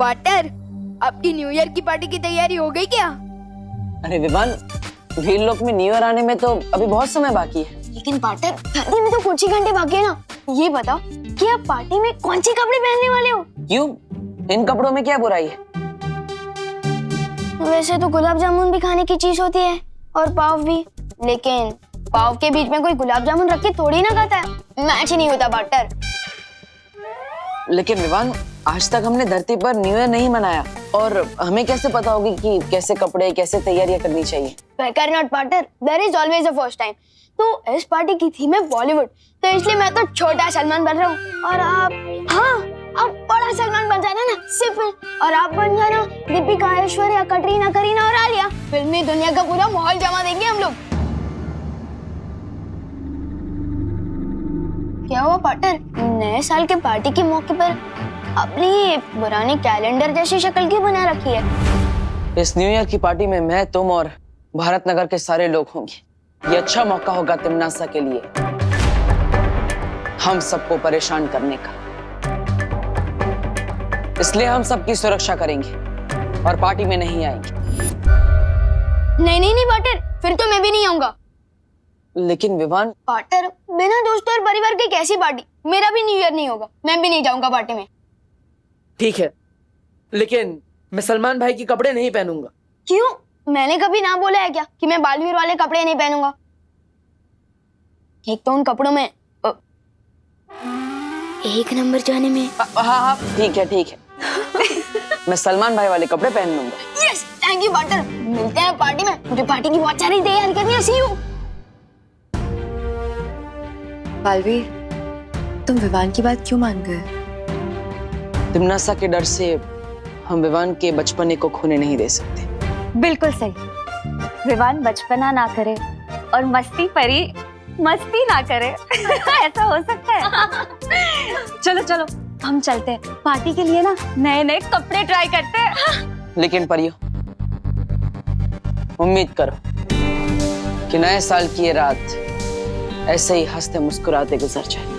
Partner, आपकी new year की party की तैयारी हो गई क्या? अरे विवान, वीर लोक में न्यू ईयर आने में तो अभी बहुत समय बाकी है। लेकिन पार्टनर, शादी में तो कुछ ही घंटे बाकी है ना। ये बताओ कि आप पार्टी में कौन से कपड़े पहनने वाले हो? क्यों, इन कपड़ों में क्या बुराई है? वैसे तो गुलाब जामुन भी खाने की चीज होती है और पाव भी, लेकिन पाव के बीच में कोई गुलाब जामुन रख के थोड़ी ना खाता है। मैच ही नहीं होता पार्टनर। लेकिन विवान, आज तक हमने धरती पर न्यू ईयर नहीं मनाया और हमें कैसे पता होगी कि कैसे कपड़े, कैसे तैयारियां करनी चाहिए? बेकार not partner, there is always a first time. तो इस पार्टी की थीम है बॉलीवुड, तो इसलिए मैं तो छोटा सलमान बन रहा हूँ और आप, हाँ, आप बड़ा सलमान बन जाना ना सिर्फ, और आप बन जाना दीपिका, ऐश्वर्या, कटरीना, करीना और आलिया। फिल्मी दुनिया का पूरा माहौल जमा देंगे हम लोग। क्या हुआ पार्टनर, नए साल के पार्टी के मौके पर अपनी पुरानी कैलेंडर जैसी शक्ल क्यों बना रखी है? इस न्यू ईयर की पार्टी में मैं, तुम और भारत नगर के सारे लोग होंगे। ये अच्छा मौका होगा तिमनासा के लिए हम सबको परेशान करने का। इसलिए हम सबकी सुरक्षा करेंगे और पार्टी में नहीं आएंगे। नहीं नहीं नहीं पार्टनर, फिर तो मैं भी नहीं आऊंगा। लेकिन विवान, पार्टनर, बिना दोस्तों और परिवार के कैसी पार्टी? मेरा भी न्यू ईयर नहीं होगा, मैं भी नहीं जाऊंगा पार्टी में। ठीक है, लेकिन मैं सलमान भाई के कपड़े नहीं पहनूंगा। क्यों? मैंने कभी ना बोला है क्या कि मैं बालवीर वाले कपड़े नहीं पहनूंगा? एक तो उन कपड़ों में एक नंबर जाने में। हाँ, ठीक है मैं सलमान भाई वाले कपड़े पहन लूंगा। Yes, thank you partner. मिलते हैं पार्टी में, मुझे पार्टी की बहुत सारी तैयारी करनी है। सी यू। बालवीर, तुम विवान की बात क्यों मान गए? तिमनासा के डर से हम विवान के बचपने को खोने नहीं दे सकते। बिल्कुल सही। विवान बचपना ना करे और मस्ती परी मस्ती ना करे। ऐसा हो सकता है? चलो चलो, हम चलते हैं पार्टी के लिए ना, नए नए कपड़े ट्राई करते हैं। लेकिन परियो, उम्मीद करो कि नए साल की ये रात ऐसे ही हंसते मुस्कुराते गुजर जाए।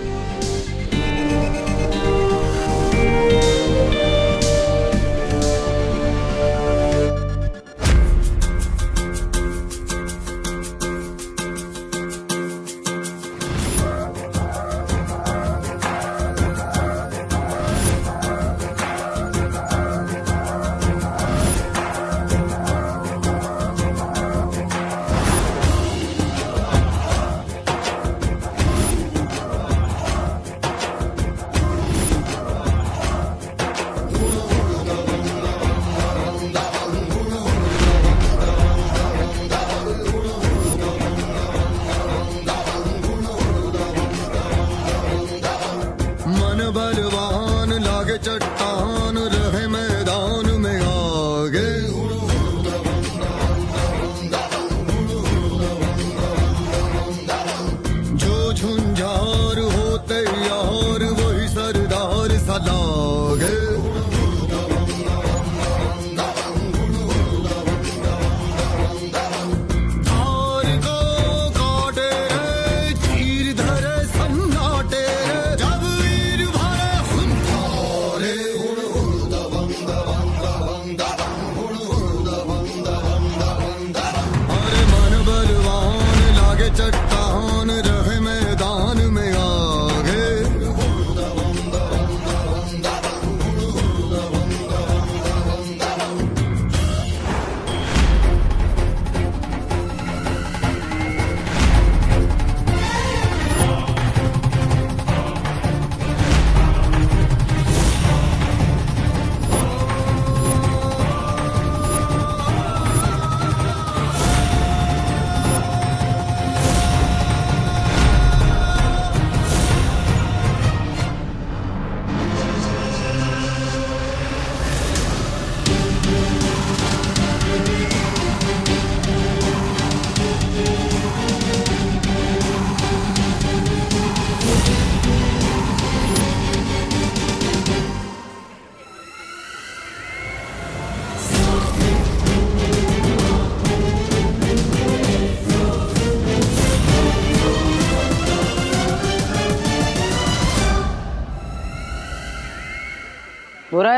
बलवान लागे चट्टान रहे मैदान में आगे। जो झुंझार होते यार वही सरदार सा लागे। धार को काटे रे, चीर धरे सन्नाटे रे, जब वीर भरे हुंकारे।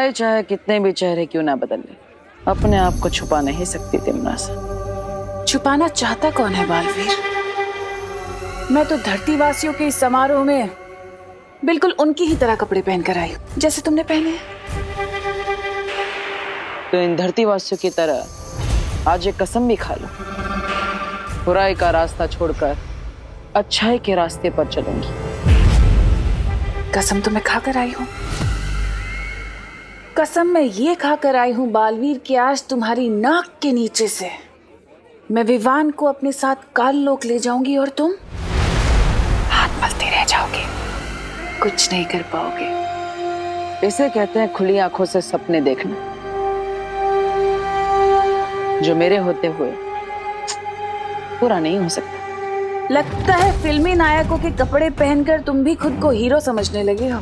बुराई चाहे कितने भी चेहरे क्यों ना बदल ले, अपने आप को छुपा नहीं सकती तिमनासा। छुपाना चाहता कौन है बालवीर? मैं तो धरती वासियों के इस समारोह में बिल्कुल उनकी ही तरह कपड़े पहनकर आई हूँ जैसे तुमने पहने हैं। तो इन धरतीवासियों की तरह आज एक कसम भी खा लो, बुराई का रास्ता छोड़कर अच्छाई के रास्ते पर चलूंगी। कसम तो मैं खाकर आई हूँ, कसम मैं ये खाकर आई हूँ बालवीर कि आज तुम्हारी नाक के नीचे से मैं विवान को अपने साथ काल लोक ले जाऊंगी और तुम हाथ मलते रह जाओगे, कुछ नहीं कर पाओगे। इसे कहते हैं खुली आंखों से सपने देखना, जो मेरे होते हुए पूरा नहीं हो सकता। लगता है फिल्मी नायकों के कपड़े पहनकर तुम भी खुद को हीरो समझने लगे हो।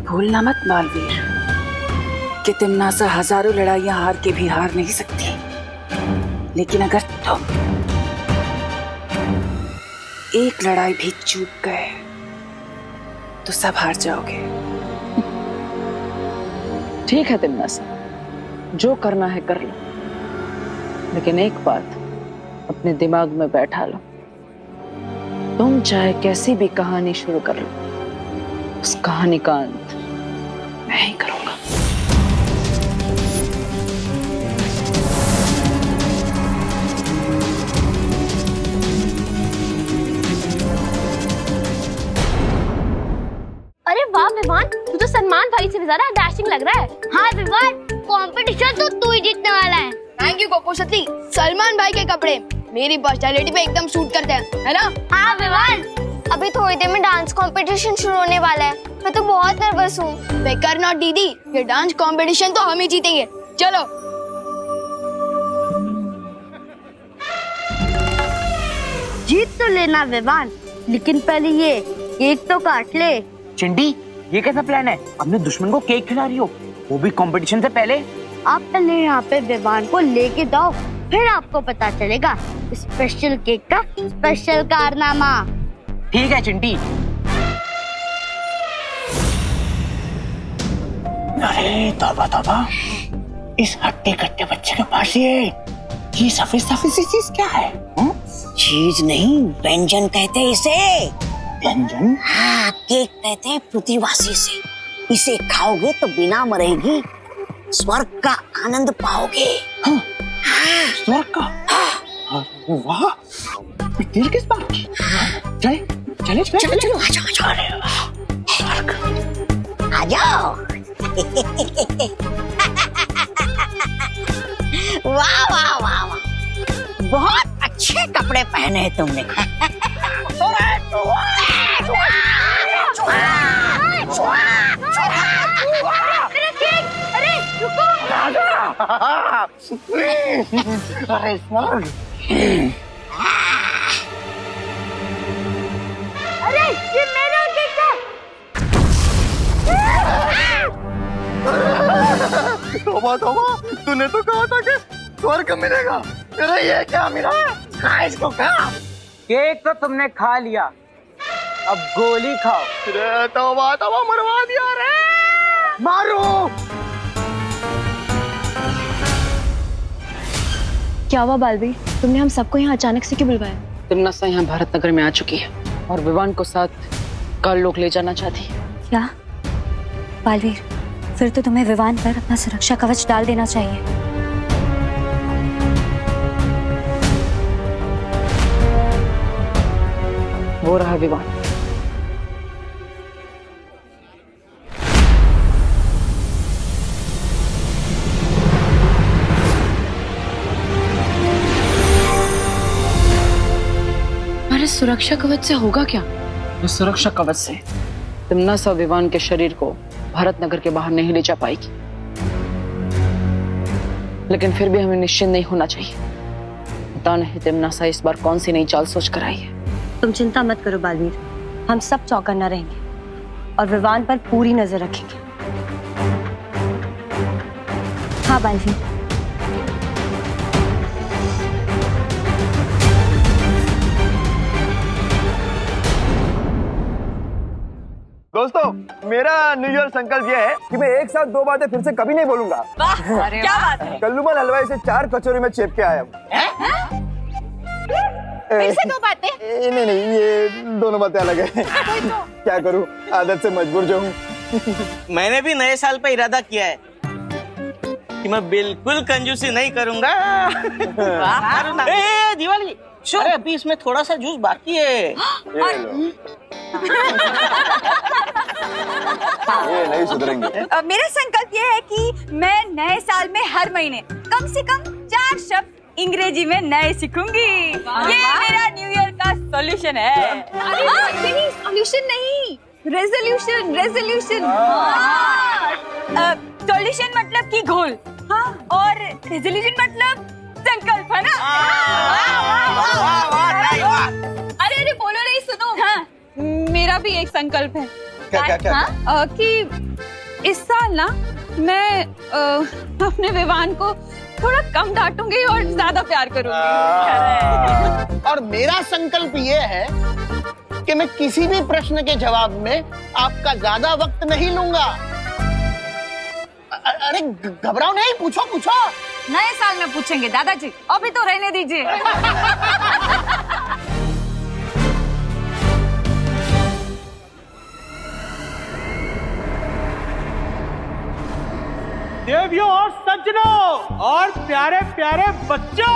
भूलना मत बालवीर कि तिमनासा हजारों लड़ाइयां हार के भी हार नहीं सकती, लेकिन अगर तुम एक लड़ाई भी चूक गए तो सब हार जाओगे। ठीक है तिमनासा, जो करना है कर लो, लेकिन एक बात अपने दिमाग में बैठा लो, तुम चाहे कैसी भी कहानी शुरू कर लो, उस कहानी का अंत मैं ही करूंगा। अरे वाह विवान, तू तो सलमान भाई से भी ज्यादा डैशिंग लग रहा है। हाँ विवान, कंपटीशन तो तू ही जीतने वाला है। थैंक यू कोको सती, सलमान भाई के कपड़े मेरी पर्सनालिटी पे एकदम सूट करते हैं, है ना? हाँ विवान, अभी थोड़ी देर में डांस कंपटीशन शुरू होने वाला है, मैं तो बहुत नर्वस हूँ। बेकर नॉट दीदी, ये डांस कंपटीशन तो हम ही जीतेंगे। चलो जीत तो लेना विवान, लेकिन पहले ये केक तो काट ले। चिंटी, ये कैसा प्लान है? अपने दुश्मन को केक खिला रही हो, वो भी कंपटीशन से पहले? आप पहले यहाँ पे विवान को लेके जाओ, फिर आपको पता चलेगा स्पेशल केक का स्पेशल कारनामा। ठीक है चिंटी। अरे तौबा तौबा, इस हट्टे कट्टे बच्चे के पास ये सफेद सफेद सी चीज क्या है? चीज नहीं, व्यंजन कहते हैं इसे। व्यंजन? हाँ, केक कहते हैं पृथ्वीवासी से। इसे खाओगे तो बिना मरेगी स्वर्ग का आनंद पाओगे। हाँ, स्वर्ग का? अरे वाह, देर किस बात की? चले चले चलो चलो, आ जाओ। अरे वाह, स्वर्ग। आ जाओ। वाह वाह वाह वाह, बहुत अच्छे कपड़े पहने हैं तुमने। अरे रुको। अरे स्वर्ग। अरे ये मेरा केक है। तोबा तोबा, तूने तो कहा था कि स्वर्ग मिलेगा, तेरा ये क्या मिला? खा इसको, खा। केक तो तुमने खा लिया, अब गोली खाओ। रे तोबा तोबा, मरवा दिया रे। मारो। क्या हुआ बालवीर, तुमने हम सबको यहाँ अचानक से क्यों बुलवाया? तिमनासा यहाँ भारत नगर में आ चुकी है और विवान को साथ काल लोक ले जाना चाहती है। क्या बालवीर, फिर तो तुम्हें विवान पर अपना सुरक्षा कवच डाल देना चाहिए। वो रहा विवान। हमारे सुरक्षा कवच से होगा क्या? इस सुरक्षा कवच से तिमनासा विवान के शरीर को भारत नगर के बाहर नहीं ले जा पाएगी, लेकिन फिर भी हमें निश्चिंत नहीं होना चाहिए। पता नहीं तिमनासा इस बार कौन सी नई चाल सोच कर आई है। तुम चिंता मत करो बालवीर, हम सब चौकन्ना रहेंगे और विवान पर पूरी नजर रखेंगे। हाँ बालवीर। दोस्तों, मेरा न्यू ईयर संकल्प ये है कि मैं एक साथ 2 बातें फिर से कभी नहीं बोलूंगा। क्या बात है? कल्लूमल हलवाई से 4 कचौरी में चेप के आया हूँ। फिर से 2 बातें? नहीं, ये दोनों बातें अलग है। क्या करूँ, आदत से मजबूर जो हूँ। मैंने भी नए साल पे इरादा किया है कि मैं बिल्कुल कंजूसी नहीं करूंगा। ए दिवाली, अरे अभी इसमें थोड़ा सा जूस बाकी है। ये नहीं सुधरेंगे। मेरा संकल्प ये है कि मैं नए साल में हर महीने कम से कम 4 शब्द अंग्रेजी में नए सीखूंगी। ये मेरा न्यू ईयर का सॉल्यूशन है। नहीं, सॉल्यूशन नहीं, रेजोल्यूशन। सॉल्यूशन मतलब की घोल, और रेजोल्यूशन मतलब संकल्प, है ना? अरे बोलो नहीं, सुनो। हाँ, मेरा भी एक संकल्प है। क्या? कि इस साल ना मैं अपने विवान को थोड़ा कम डांटूंगी और ज्यादा प्यार करूंगी। और मेरा संकल्प ये है कि मैं किसी भी प्रश्न के जवाब में आपका ज्यादा वक्त नहीं लूंगा। अरे घबराओ नहीं, पूछो। नए साल में पूछेंगे दादाजी, अभी तो रहने दीजिए। देवियों और सज्जनों और प्यारे प्यारे बच्चों,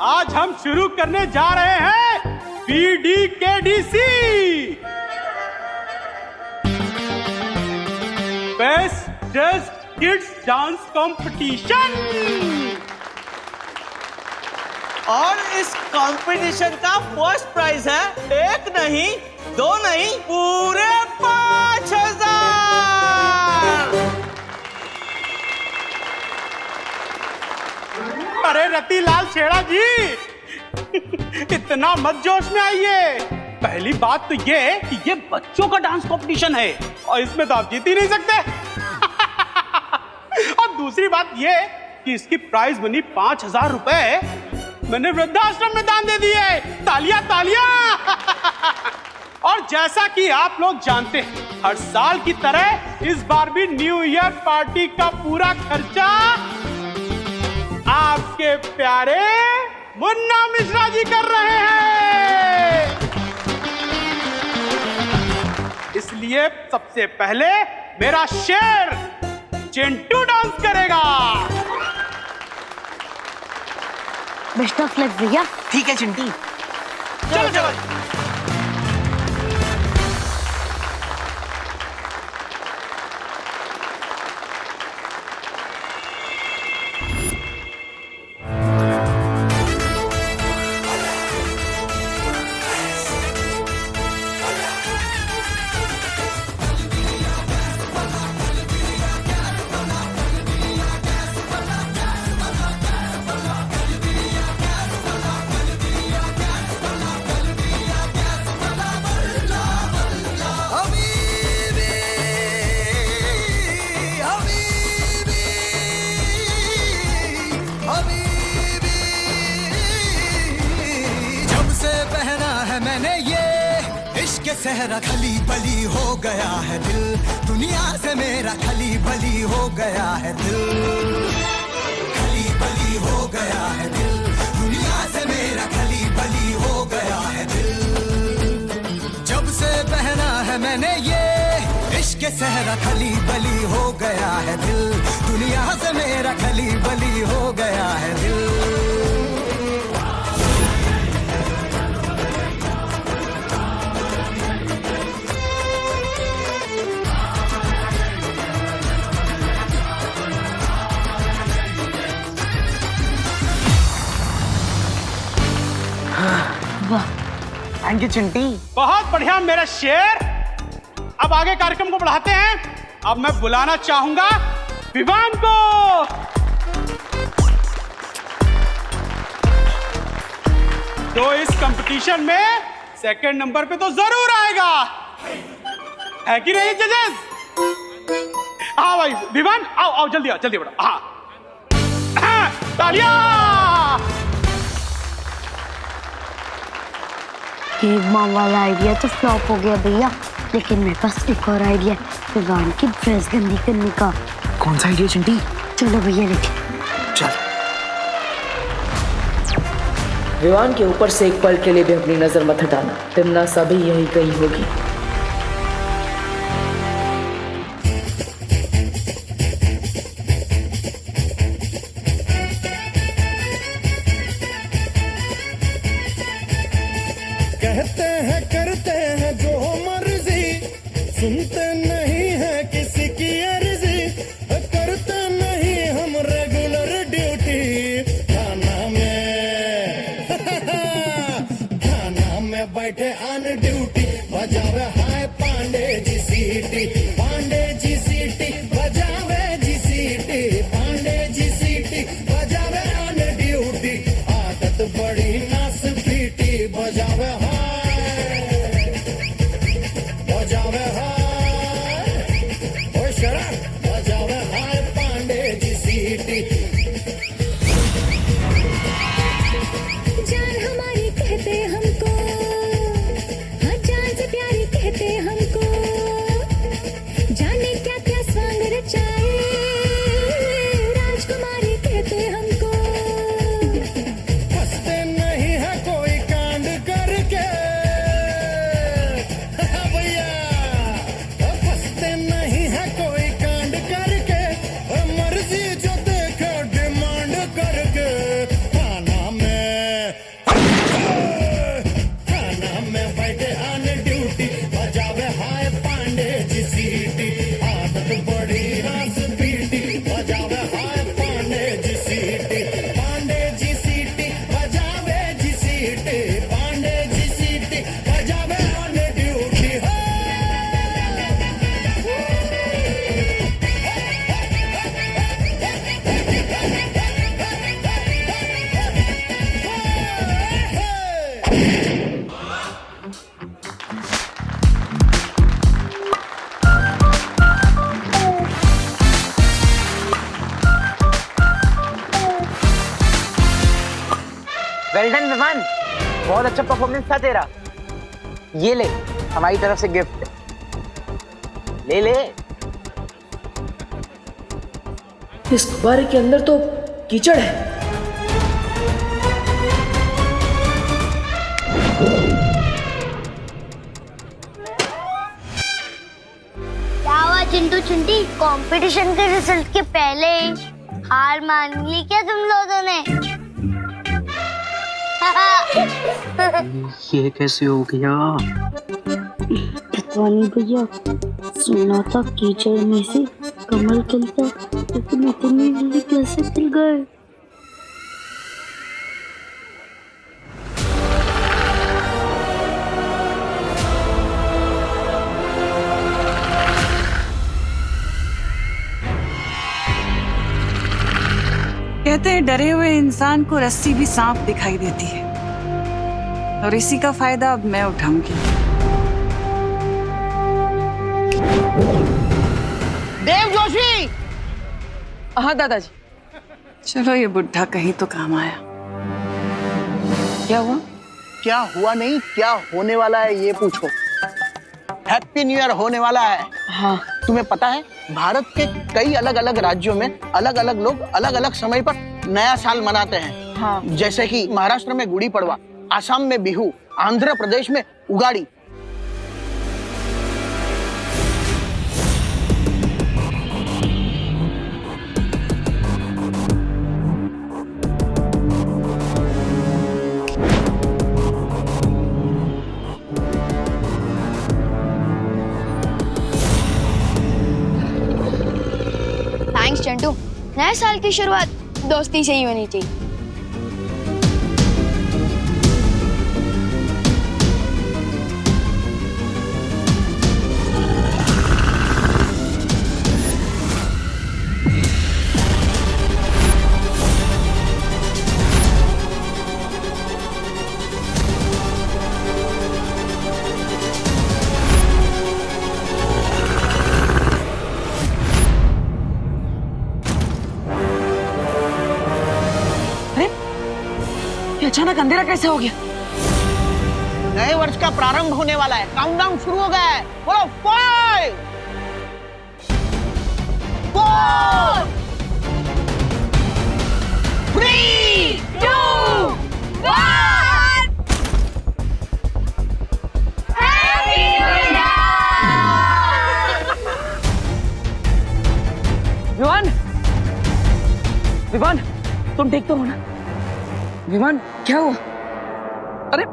आज हम शुरू करने जा रहे हैं BDKDC best dressed kids dance competition. और इस कंपटीशन का फर्स्ट प्राइज है 1 नहीं, 2 नहीं, पूरे 5000। अरे रतिलाल छेड़ा जी, इतना मत जोश में आइए। पहली बात तो ये कि ये बच्चों का डांस कंपटीशन है और इसमें तो आप जीत ही नहीं सकते। और दूसरी बात ये कि इसकी प्राइज मनी 5000 रुपए मैंने वृद्धाश्रम में दान दे दिए। तालियां तालियां। और जैसा कि आप लोग जानते हैं, हर साल की तरह इस बार भी न्यू ईयर पार्टी का पूरा खर्चा आपके प्यारे मुन्ना मिश्रा जी कर रहे हैं। इसलिए सबसे पहले मेरा शेर चिंटू डांस करेगा। बेस्ट ऑफ लक भैया। ठीक है चिंटी, चलो। सहरा खली बली हो गया है दिल, दुनिया से मेरा खली बली हो गया है दिल, खली बली हो गया है दिल, दुनिया से मेरा खली बली हो गया है दिल। जब से पहना है मैंने ये इश्क सहरा खली बली हो गया है दिल, दुनिया से मेरा खली बली हो गया है दिल। Thank you Chinti. बहुत बढ़िया मेरा शेर। अब आगे कार्यक्रम को बढ़ाते हैं। अब मैं बुलाना चाहूंगा विवान को। तो इस कंपटीशन में सेकंड नंबर पे तो जरूर आएगा, है कि नहीं जजेस? हाँ भाई विवान, आओ आओ जल्दी आओ, जल्दी बढ़ो। हाँ तालियां। केक बम वाला आइडिया तो फ्लॉप हो गया भैया, लेकिन मेरे पास एक और आइडिया है विवान की ड्रेस गंदी करने का। कौन सा आइडिया चिंटी? चलो भैया लेके चल। विवान के ऊपर से एक पल के लिए भी अपनी नजर मत हटाना, तिमना सभी यही गई होगी। कहते हैं करते हैं जो मर्जी, सुनते नहीं है किसी की अर्जी, करते नहीं हम रेगुलर ड्यूटी। थाना में बैठे ऑन ड्यूटी, बजावे हाय पांडे जी सीटी, पांडे जी सीटी बजावे जी सीटी, पांडे जी सीटी बजावे ऑन ड्यूटी। आदत बड़ी नास पीटी, बजावे बजावे हाय ओ शराब, बजावे हाय पांडे जी सीटी। जान हमारी कहते हमको, हाँ जान से प्यारी कहते हमको, जाने क्या क्या स्वांग रचाए राजकुमारी कहते हमको। हंसते नहीं है कोई कांड करके भैया, हंसते नहीं है कोई कांड करके, मर्जी जो देखो डिमांड करके। थाना में बैठे ऑन ड्यूटी, बजावे हाय पांडे जी सीटी, आदत बड़ी रास पीटी, बजावे हाय पांडे जी सीटी, पांडे जी सीटी बजावे जी सीटी, पांडे जी सीटी बजावे on duty. Well done Vivaan, बहुत अच्छा परफॉर्मेंस था तेरा। ये ले हमारी तरफ से गिफ्ट, ले ले। इस गुब्बारे के अंदर तो कीचड़ है। क्या हुआ चिंटू चिंटी, कंपटीशन के रिजल्ट के पहले हार मान ली क्या तुम लोगों ने? ये कैसे हो गया? पता नहीं भैया, सुना था कीचड़ में से कमल खिलता, लेकिन इतनी जल्दी कैसे खिल गए? कहते हैं डरे हुए इंसान को रस्सी भी सांप दिखाई देती है, और इसी का फायदा अब मैं उठाऊंगी। देव जोशी। हाँ दादाजी। चलो ये बुढ़ा कहीं तो काम आया। क्या हुआ? क्या हुआ नहीं, क्या होने वाला है ये पूछो। हैप्पी न्यू ईयर होने वाला है। हाँ। तुम्हें पता है भारत के कई अलग अलग राज्यों में अलग अलग लोग अलग अलग समय पर नया साल मनाते हैं। हाँ। जैसे कि महाराष्ट्र में गुड़ी पड़वा, आसाम में बिहू, आंध्र प्रदेश में उगाड़ी। थैंक्स चंटू, नए साल की शुरुआत दोस्ती से ही होनी चाहिए। अचानक अंधेरा कैसे हो गया? नए वर्ष का प्रारंभ होने वाला है, काउंटडाउन शुरू हो गया है। बोलो 5 4 3 2 1 विवान, विवान, तुम ठीक तो हो ना? विवान, क्या हुआ? अरे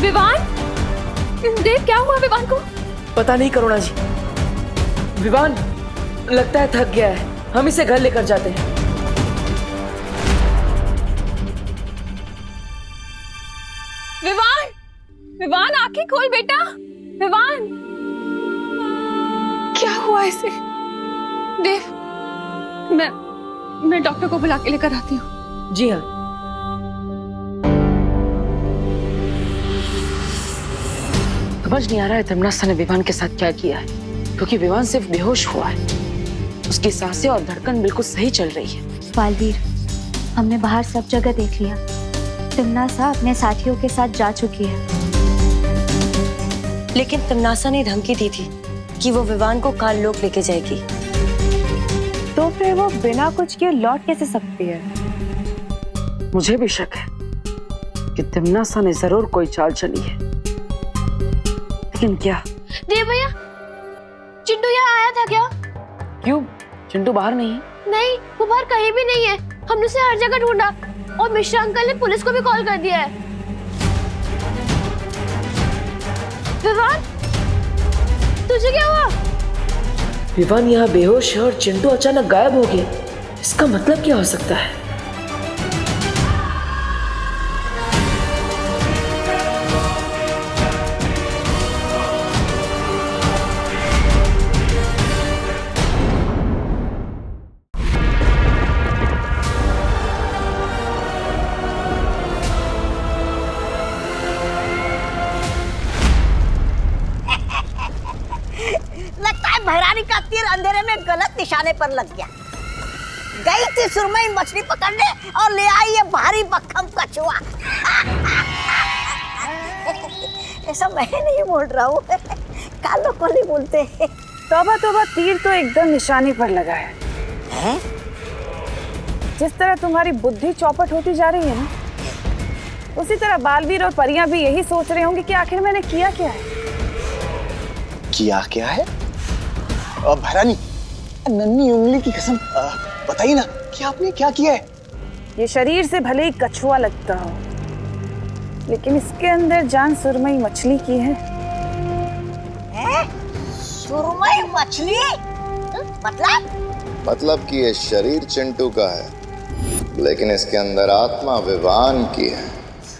विवान, देव क्या हुआ विवान को? पता नहीं करुणा जी, विवान लगता है थक गया है, हम इसे घर लेकर जाते हैं। विवान, विवान आंखें खोल बेटा। विवान, क्या हुआ इसे? देव, मैं डॉक्टर को बुला के लेकर आती हूँ। जी हाँ। समझ नहीं आ रहा है तमन्ना ने विवान के साथ क्या किया है, क्योंकि विवान सिर्फ बेहोश हुआ है, उसकी सांसें और धड़कन बिल्कुल सही चल रही है। बालवीर, हमने बाहर सब जगह देख लिया। तमन्ना अपने साथियों के साथ जा चुकी है। लेकिन तमन्ना ने धमकी दी थी कि वो विवान को काल लोक लेके जाएगी। तो फिर वो बिना कुछ किए लौट कैसे सकती है? मुझे भी शक है कि तमन्ना ने जरूर कोई चाल चली है, लेकिन क्या? देव भैया, चिंटू यहाँ आया था क्या? क्यों? चिंटू बाहर नहीं है? नहीं, वो बाहर कहीं भी नहीं है। हमने उसे हर जगह ढूंढा और मिश्रा अंकल ने पुलिस को भी कॉल कर दिया है। विवान, तुझे क्या हुआ? विवान यहाँ बेहोश है और चिंटू अचानक गायब हो गया, इसका मतलब क्या हो सकता है? लगता है भैरानी का तीर अंधेरे में गलत निशाने पर लग गया। गई थी सुरमई मछली पकड़ने और ले आई ये भारी भक्कम कछुआ। ऐसा मैं नहीं बोल रहा हूँ, कालों को नहीं बोलते। तौबा तौबा, तीर तो एकदम निशाने पर लगा है। जिस तरह तुम्हारी बुद्धि चौपट होती जा रही है ना, उसी तरह बालवीर और परियां भी यही सोच रहे होंगे कि आखिर मैंने किया क्या है। किया क्या है? भैरानी, नन्ही उंगली की कसम बताइए ना कि आपने क्या किया है? ये शरीर से भले ही कछुआ लगता हो, लेकिन इसके अंदर जान सुरमई मछली की है। सुरमई मछली? मतलब कि ये शरीर चिंटू का है, लेकिन इसके अंदर आत्मा विवान की है।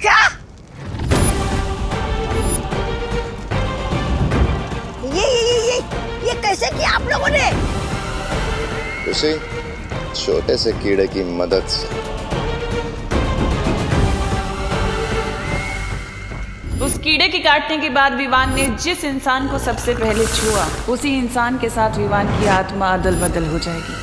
क्या? ये कैसे किया आप लोगों ने? उसी छोटे से कीड़े की मदद से। उस कीड़े के काटने के बाद विवान ने जिस इंसान को सबसे पहले छुआ, उसी इंसान के साथ विवान की आत्मा अदल बदल हो जाएगी।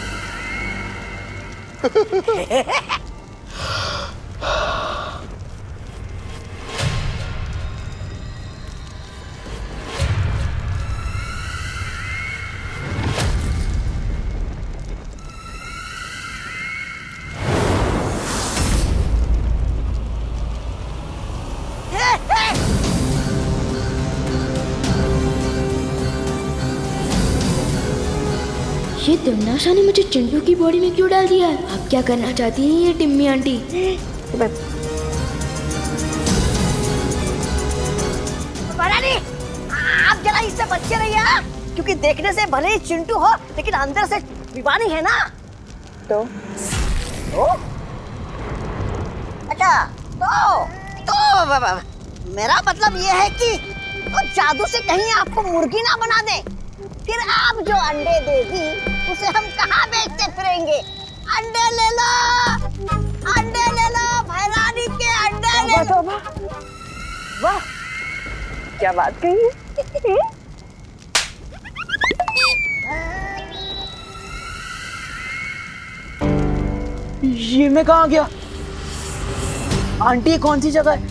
ये तमन्ना ने मुझे चिंटू की बॉडी में क्यों डाल दिया है? आप क्या करना चाहती हैं ये टिम्मी आंटी? भैरानी, आप जरा इससे बचे रहिए, क्योंकि देखने से भले ही चिंटू हो, लेकिन अंदर से विवानी है ना। तो अच्छा, तो मेरा मतलब ये है कि तो जादू से कहीं आपको मुर्गी ना बना दे, फिर आप जो अंडे देगी उसे हम कहाँ बेचते फिरेंगे? अंडे ले लो, भैरानी के अंडे ले लो। वाह, क्या बात कही है। ये मैं कहाँ गया? आंटी ये कौन सी जगह है?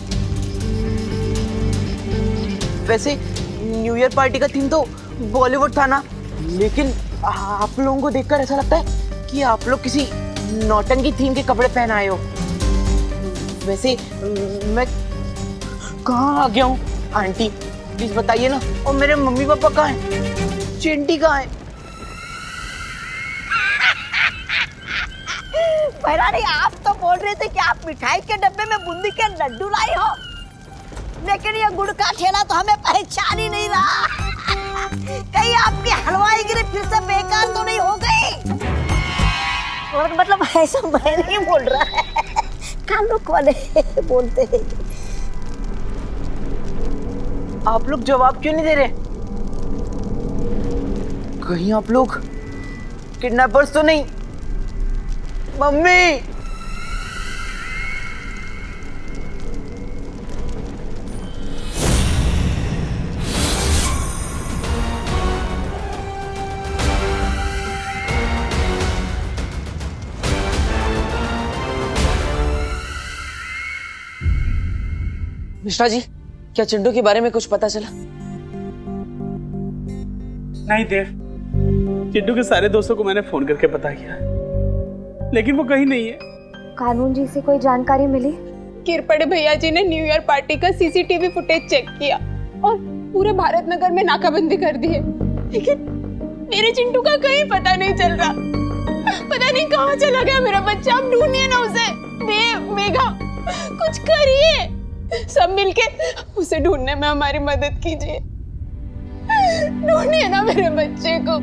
वैसे न्यू ईयर पार्टी का थीम तो बॉलीवुड था ना, लेकिन आप लोगों को देखकर ऐसा लगता है कि आप लोग किसी नौटंकी थीम के कपड़े पहन आए हो। वैसे मैं कहाँ आ गया हूँ? आंटी प्लीज बताइए ना। और मेरे मम्मी पापा कहाँ हैं? चिंटी कहाँ है? भैरानी, आप तो बोल रहे थे कि आप मिठाई के डब्बे में बूंदी के लड्डू लाई हो, लेकिन ये गुड़ का ठेला तो हमें पहचान ही नहीं रहा। कहीं आपकी हलवाई गिरी फिर से बेकार तो नहीं हो गई? और मतलब ऐसा मैं नहीं बोल रहा है, काम लोग वाले बोलते हैं। आप लोग जवाब क्यों नहीं दे रहे? कहीं आप लोग किडनैपर्स तो नहीं? मम्मी! मिश्रा जी, क्या चिंटू के बारे में कुछ पता चला? नहीं देव, चिंटू के सारे दोस्तों को मैंने फोन करके पता किया, लेकिन वो कहीं नहीं है। कानून जी से कोई जानकारी मिली? किरपड़े भैया जी ने न्यू ईयर पार्टी का सीसीटीवी फुटेज चेक किया और पूरे भारत नगर में नाकाबंदी कर दी है, लेकिन मेरे चिंटू का कहीं पता नहीं चल रहा। पता नहीं कहाँ चला गया मेरा बच्चा। आप ढूंढिए ना उसे। देव, मेघा, कुछ करिए। सब मिलके उसे ढूंढने में हमारी मदद कीजिए। ढूंढिए ना मेरे बच्चे को।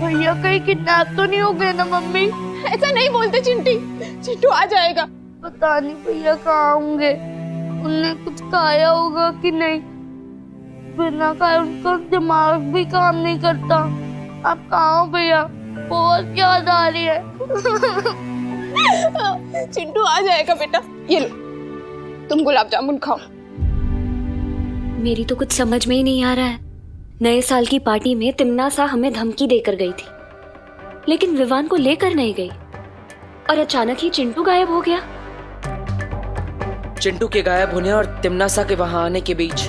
भैया कहीं किडनैप तो नहीं हो गए ना मम्मी? ऐसा नहीं बोलते चिंटी, चिंटू आ जाएगा। पता नहीं भैया कहाँ होंगे, उनने कुछ खाया होगा कि नहीं। बिना खाए उनका दिमाग भी काम नहीं करता। आप कहाँ हो भैया? बहुत याद आ रही है। चिंटू आ जाएगा बेटा। ये लो, तुम गुलाब जामुन खाओ। मेरी तो कुछ समझ में ही नहीं आ रहा है। नए साल की पार्टी में तिम्नासा हमें धमकी देकर गई थी, लेकिन विवान को लेकर नहीं गई और अचानक ही चिंटू गायब हो गया। चिंटू के गायब होने और तिम्नासा के वहां आने के बीच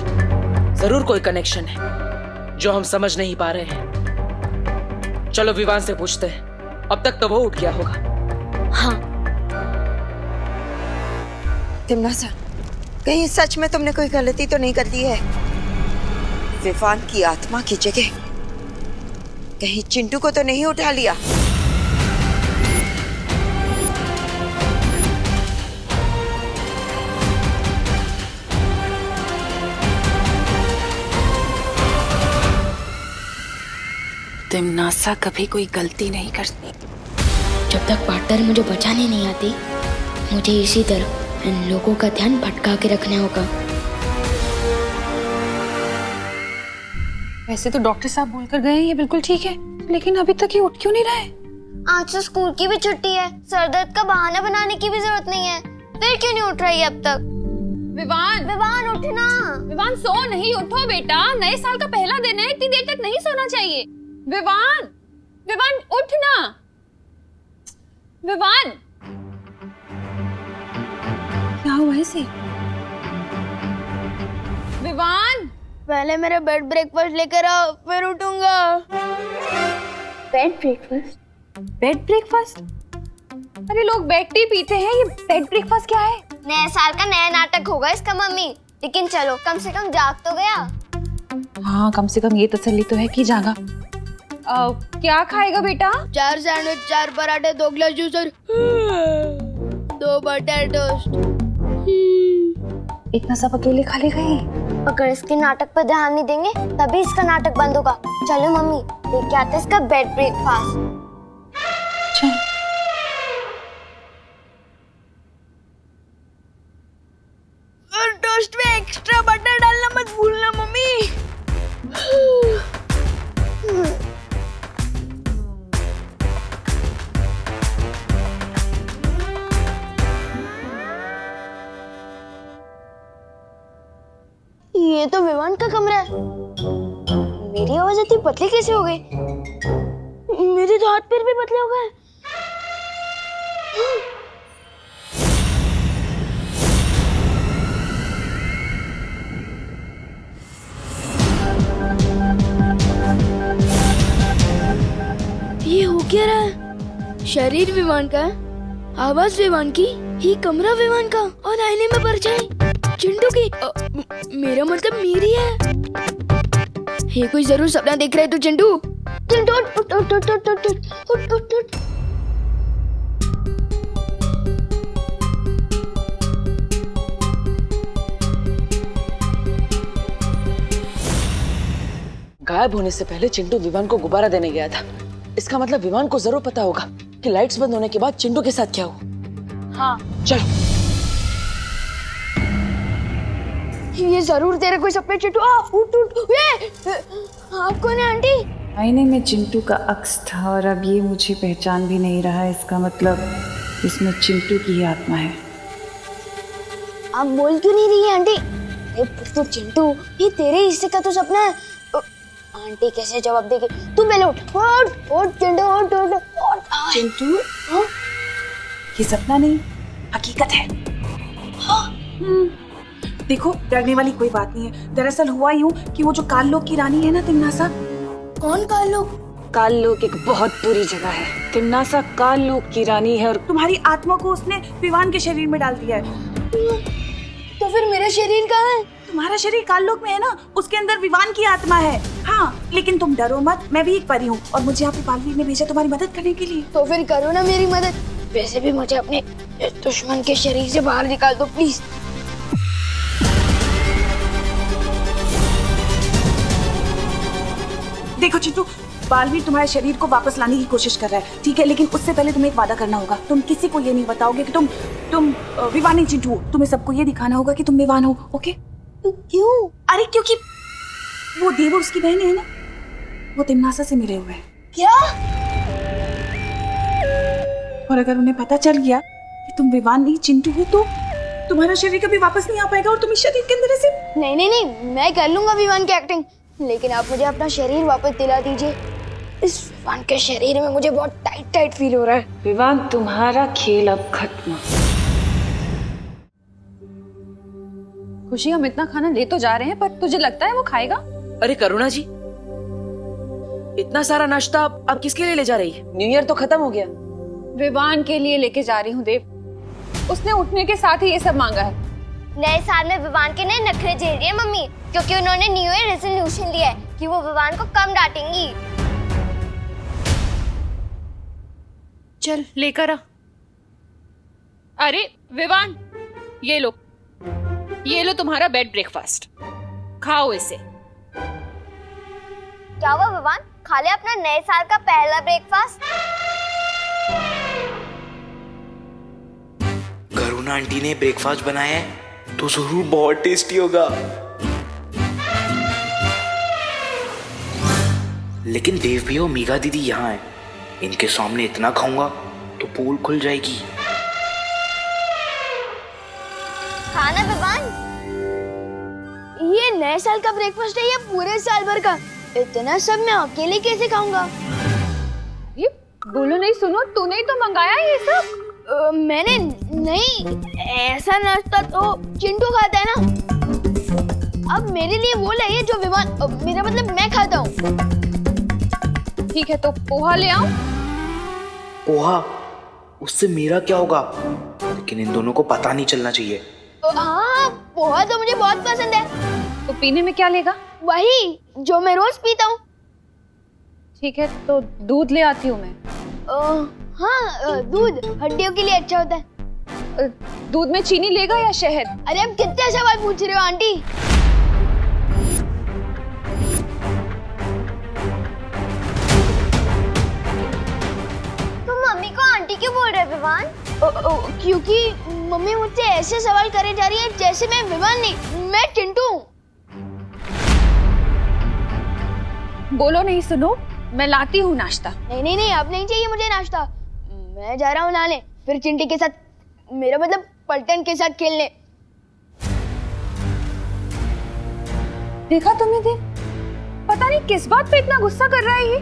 जरूर कोई कनेक्शन है जो हम समझ नहीं पा रहे हैं। चलो विवान से पूछते हैं। अब तक तो वो उठ गया होगा। हाँ। तिम्नासा, कहीं सच में तुमने कोई गलती तो नहीं कर दी है? विवान की आत्मा की जगह कहीं चिंटू को तो नहीं उठा लिया? तिम्नासा कभी कोई गलती नहीं करती। जब तक पार्टनर मुझे बचाने नहीं आती, मुझे इसी तरह इन लोगों का ध्यान भटका के रखना होगा। वैसे तो डॉक्टर साहब बोलकर गए हैं ये बिल्कुल ठीक है, लेकिन अभी तक ये उठ क्यों नहीं रहा है? आज तो स्कूल की भी छुट्टी है, सर दर्द का बहाना बनाने की भी जरूरत नहीं है। फिर क्यों नहीं उठ रही है अब तक? विवान, विवान उठना। विवान सो नहीं, उठो बेटा। नए साल का पहला दिन है, इतनी देर तक नहीं सोना चाहिए। विवान, विवान उठना। विवान, क्या हुआ इसे? विवान, पहले मेरा बेड ब्रेकफास्ट लेकर आओ, फिर उठूंगा। Bed breakfast? Bed breakfast? अरे लोग बेड टी पीते हैं, ये बेड ब्रेकफास्ट क्या है? नए साल का नया नाटक होगा इसका मम्मी। लेकिन चलो, कम से कम जाग तो गया। हाँ, कम से कम ये तसल्ली तो है कि जागा। क्या खाएगा बेटा? 4 सैंडविच, 4 पराठे, 2 ग्लास जूस और 2 बटर टोस्ट। इतना सब अकेले खा लेगा ये? अगर इसके नाटक पर ध्यान नहीं देंगे तभी इसका नाटक बंद होगा। चलो मम्मी, लेके आते हैं इसका बेड ब्रेकफास्ट। चल। और टोस्ट में एक्स्ट्रा बटर डालना मत भूलना मम्मी। ये तो विवान का कमरा है। मेरी आवाज इतनी पतली कैसे हो गई? मेरे तो हाथ पैर भी पतले हो गए। ये हो क्या रहा है? शरीर विमान का है, आवाज विमान की, ये कमरा विमान का और आईने में परछाई चिंटू की। मेरा मतलब मेरी है। ये कोई जरूर सपना देख रहा है। तो चिंटू चिंटू उठ उठ उठ उठ उठ उठ उठ उठ उठ। गायब होने से पहले चिंटू विवान को गुब्बारा देने गया था। इसका मतलब विवान को जरूर पता होगा कि लाइट्स बंद होने के बाद चिंटू के साथ क्या हुआ। हाँ चलो। ये जरूर तेरे कोई सपने चिंटू। उठ उठ। ये आप कौन है आंटी? आईने में चिंटू का अक्स था और अब ये मुझे पहचान भी नहीं रहा। इसका मतलब इसमें चिंटू की ही आत्मा है। आप बोल क्यों नहीं रही है आंटी? अरे तो चिंटू, ये तेरे हिस्से का तो सपना है। आंटी कैसे जवाब देगी? तू पहले उठ उठ उठ चिंटू उठ उठ उठ। चिंटू, ये सपना नहीं, हकीकत है। देखो, डरने वाली कोई बात नहीं है। दरअसल हुआ यूं कि वो जो काल लोक की रानी है ना, तिम्नासा। कौन काल लोक? काल लोक एक बहुत बुरी जगह है। तिम्नासा काल लोक की रानी है और तुम्हारी आत्मा को उसने विवान के शरीर में डाल दिया है। तो फिर मेरा शरीर कहाँ है? तुम्हारा शरीर काल लोक में है ना, उसके अंदर विवान की आत्मा है। हाँ, लेकिन तुम डरो मत, मैं भी एक परी हूँ और मुझे यहाँ पे बालवीर ने भेजा तुम्हारी मदद करने के लिए। तो फिर करो ना मेरी मदद। वैसे भी मुझे अपने दुश्मन के शरीर से बाहर निकाल दो प्लीज। देखो चिंटू, बालवीर तुम्हारे शरीर को वापस लाने की कोशिश कर रहा है, ठीक है? लेकिन उससे पहले तुम्हें एक वादा करना होगा। तुम किसी को ये नहीं बताओगे कि तुम विवान नहीं चिंटू हो। तुम्हें सबको ये दिखाना होगा कि तुम विवान हो, ओके? क्यों? अरे क्योंकि वो देव और उसकी बहन है ना, वो तिम्नासा से मिले हुए हैं। क्या? और अगर उन्हें पता चल गया कि तुम विवान नहीं चिंटू हो तो तुम्हारा शरीर कभी वापस नहीं आ पाएगा और तुम इस शरीर के अंदर ऐसे। नहीं नहीं नहीं, मैं कर लूंगा विवान की एक्टिंग, लेकिन आप मुझे अपना शरीर वापस दिला दीजिए। इस विवान के शरीर में मुझे बहुत टाइट टाइट फील हो रहा है। विवान, तुम्हारा खेल अब खत्म। खुशी, हम इतना खाना ले तो जा रहे हैं, पर तुझे लगता है वो खाएगा? अरे करुणा जी, इतना सारा नाश्ता आप किसके लिए ले जा रही है? न्यू ईयर तो खत्म हो गया। विवान के लिए लेके जा रही हूँ देव। उसने उठने के साथ ही ये सब मांगा है। नए साल में विवान के नए नखरे झेल रही है मम्मी, क्योंकि उन्होंने न्यू ईयर रेजोल्यूशन लिया है कि वो विवान को कम डांटेंगी। चल लेकर आ। अरे विवान, ये लो तुम्हारा बेड ब्रेकफास्ट, खाओ इसे। क्या हुआ विवान, खा ले अपना नए साल का पहला ब्रेकफास्ट। करुणा आंटी ने ब्रेकफास्ट बनाया है तो जरूर बहुत टेस्टी होगा। लेकिन देव भी और मीगा दीदी यहाँ है, इनके सामने इतना खाऊंगा तो पोल खुल जाएगी। खाना विवान, ये नए साल का ब्रेकफास्ट है या पूरे साल भर का? इतना सब मैं अकेले कैसे खाऊंगा? ये बोलो नहीं, सुनो, तूने ही तो मंगाया ये सब। मैंने नहीं, ऐसा नाश्ता तो चिंटू खाता है ना। अब मेरे लिए वो लाइए जो विवान, मेरा मतलब मैं खाता हूँ। ठीक है, तो पोहा ले आओ। पोहा? उससे मेरा क्या होगा? लेकिन इन दोनों को पता नहीं चलना चाहिए। हाँ, पोहा तो मुझे बहुत पसंद है। तो पीने में क्या लेगा? वही जो मैं रोज पीता हूँ। ठीक है, तो दूध ले आती हूँ मैं। हाँ, दूध हड्डियों के लिए अच्छा होता है। दूध में चीनी लेगा या शहद? अरे अब कितने सवाल पूछ रहे हो आंटी? तुम मम्मी को आंटी क्यों बोल रहे विवान? क्योंकि मम्मी मुझसे ऐसे सवाल करे जा रही है जैसे मैं विवान नहीं, मैं चिंटू हूँ। बोलो नहीं, सुनो, मैं लाती हूँ नाश्ता। नहीं नहीं नहीं, अब नहीं चाहिए मुझे नाश्ता। मैं जा रहा हूँ लाने, फिर चिंटी के साथ, मेरा मतलब पलटन के साथ खेलने। देखा तुमने देव, पता नहीं किस बात पे इतना गुस्सा कर रहा है ये।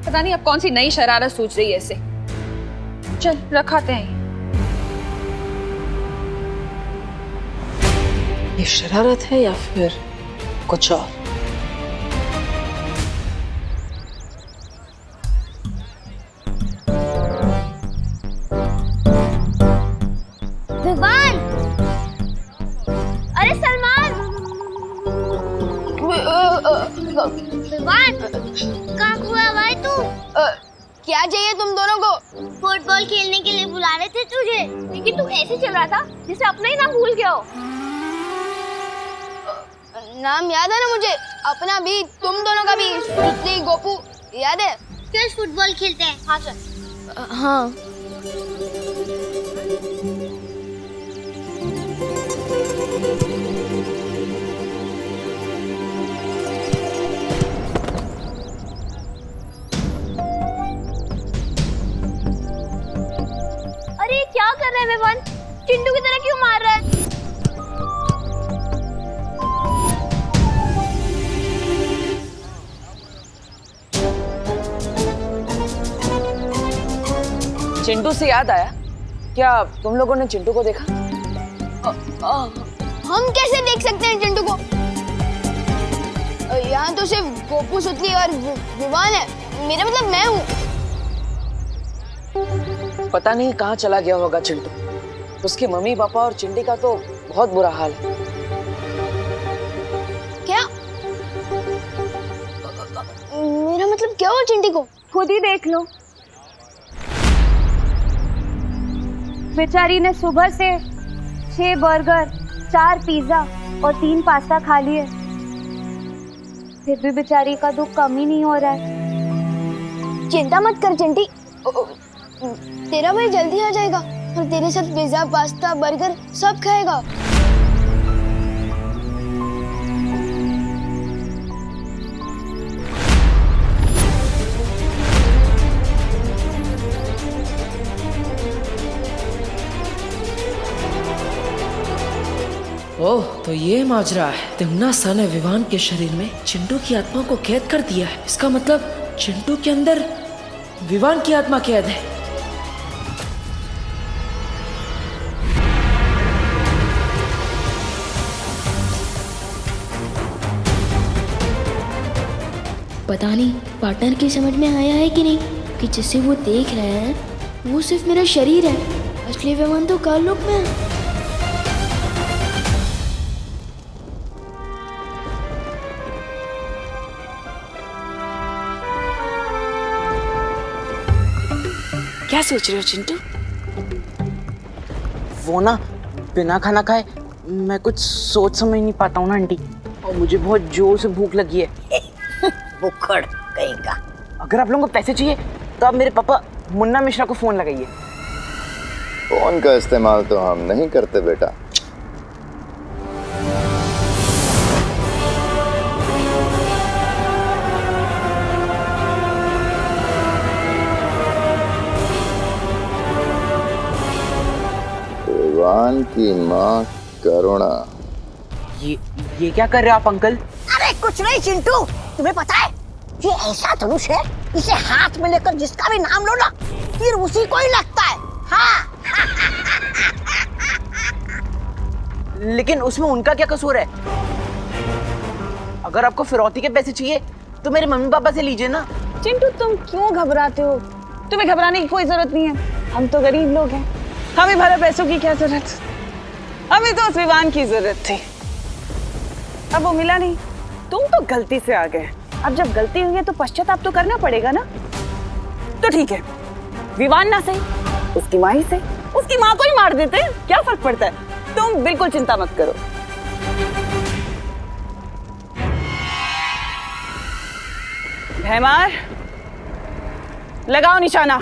पता नहीं अब कौन सी नई शरारत सोच रही है इसे। चल रखाते हैं। ये शरारत है या फिर कुछ और? विवान, अरे सलमान, विवान, कहाँ हुआ भाई तू? क्या चाहिए तुम दोनों को? फुटबॉल खेलने के लिए बुला रहे थे तुझे, लेकिन तू ऐसे चल रहा था जैसे अपना ही नाम भूल गया हो। नाम याद है ना मुझे, अपना भी, तुम दोनों का भी, श्रुति, गोपू, याद है? चल फुटबॉल खेलते हैं। हाँ चल। हाँ। अरे क्या कर रहे हैं विवान? चिंटू की तरह क्यों मार रहा है? चिंटू से याद आया, क्या तुम लोगों ने चिंटू को देखा? हम कैसे देख सकते हैं चिंटू को? यहाँ तो सिर्फ गोपू, सुतली और विवान है। मेरा मतलब मैं हूँ। पता नहीं कहाँ चला गया होगा चिंटू। उसके मम्मी पापा और चिंटी का तो बहुत बुरा हाल है। क्या? मेरा मतलब क्या हुआ चिंटी को? खुद ही देख लो। बेचारी ने सुबह से 6 बर्गर, 4 पिज्जा और 3 पास्ता खा लिए, फिर भी बेचारी का दुख कम ही नहीं हो रहा है। चिंता मत कर चिंटी, तेरा भाई जल्दी आ जाएगा और तेरे साथ पिज्जा, पास्ता, बर्गर सब खाएगा। ओह, तो ये माजरा है। तिम्नासा ने विवान के शरीर में चिंटू की आत्मा को कैद कर दिया है। इसका मतलब चिंटू के अंदर विवान की आत्मा कैद है। पता नहीं पार्टनर की समझ में आया है कि नहीं कि जिसे वो देख रहे हैं वो सिर्फ मेरा शरीर है, असली विमान तो काललोक में है। क्या सोच रहे हो चिंटू? वो ना बिना खाना खाए मैं कुछ सोच समझ नहीं पाता हूँ ना आंटी, और मुझे बहुत जोर से भूख लगी है। बुखड़ कहीं का। अगर आप लोगों को पैसे चाहिए तो आप मेरे पापा मुन्ना मिश्रा को फोन लगाइए। फोन का इस्तेमाल तो हम नहीं करते बेटा। विवान की माँ करुणा। ये क्या कर रहे हो आप अंकल? अरे कुछ नहीं चिंटू, तुम्हें पता है ये ऐसा धनुष है, इसे हाथ में लेकर जिसका भी नाम लो ना फिर उसी को ही लगता है। हाँ। लेकिन उसमें उनका क्या कसूर है? अगर आपको फिरौती के पैसे चाहिए तो मेरे मम्मी पापा से लीजिए ना। चिंटू तुम क्यों घबराते हो? तुम्हें घबराने की कोई जरूरत नहीं है। हम तो गरीब लोग हैं, हमें भला पैसों की क्या जरूरत? हमें तो उस विवान की जरूरत थी, अब वो मिला नहीं। तुम तो गलती से आ गए, अब जब गलती हुई है तो पश्चाताप तो करना पड़ेगा ना। तो ठीक है, विवान ना सही, उसकी माँ ही सही, उसकी माँ को ही मार देते हैं, क्या फर्क पड़ता है? तुम बिल्कुल चिंता मत करो। भैमार, लगाओ निशाना।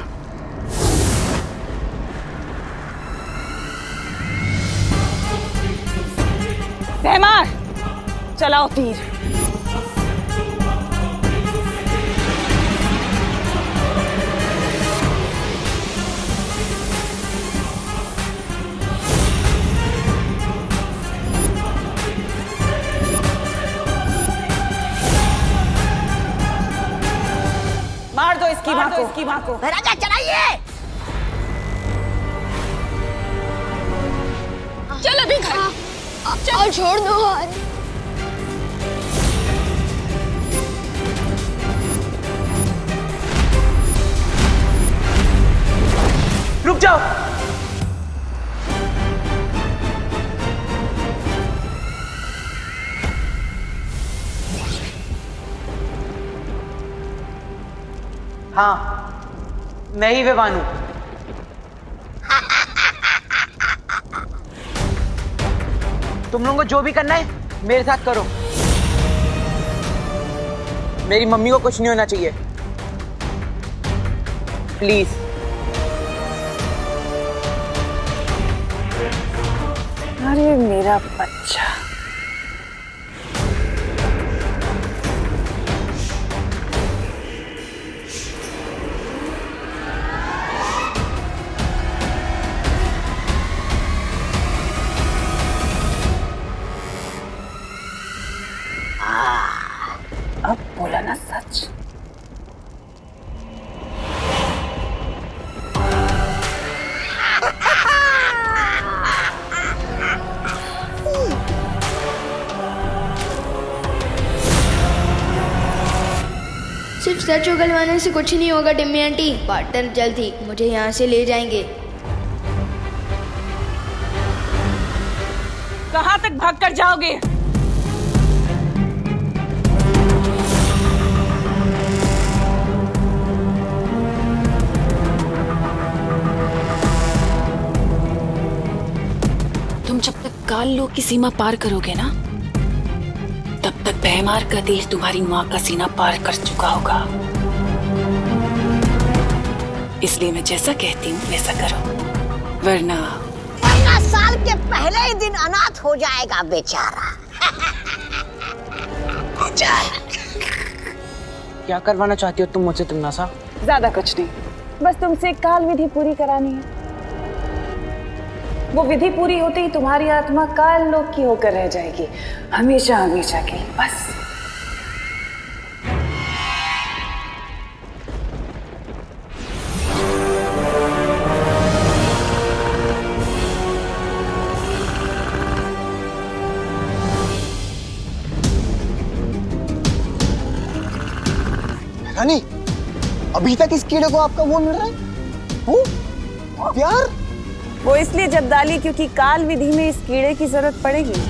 भैमार, चलाओ तीर। मार दो इसकी माँ को। राजा चलाइए। और छोड़ दो यार। रुक जाओ। हाँ, मैं ही विवान हूं। तुम लोगों को जो भी करना है मेरे साथ करो। मेरी मम्मी को कुछ नहीं होना चाहिए, प्लीज। अरे मेरा बच्चा, अब बोला ना सच। सिर्फ सच उगलवाने से कुछ नहीं होगा टिम्मी आंटी। पार्टनर जल्द ही मुझे यहाँ से ले जाएंगे। कहाँ तक भागकर जाओगे? तुम जब तक काल लोक की सीमा पार करोगे ना, तब तक भयमार का देश तुम्हारी माँ का सीना पार कर चुका होगा। इसलिए मैं जैसा कहती हूँ वैसा करो, वरना साल के पहले ही दिन अनाथ हो जाएगा बेचारा। क्या करवाना चाहती हो तुम मुझसे तिम्नासा? ज्यादा कुछ नहीं, बस तुमसे काल विधि पूरी करानी है। वो विधि पूरी होते ही तुम्हारी आत्मा काल लोक की होकर रह जाएगी, हमेशा हमेशा के लिए, बस। रानी, अभी तक इस कीड़े को आपका वो मिल रहा है? वो प्यार? वो इसलिए जब्दाली क्योंकि काल विधि में इस कीड़े की जरूरत पड़ेगी,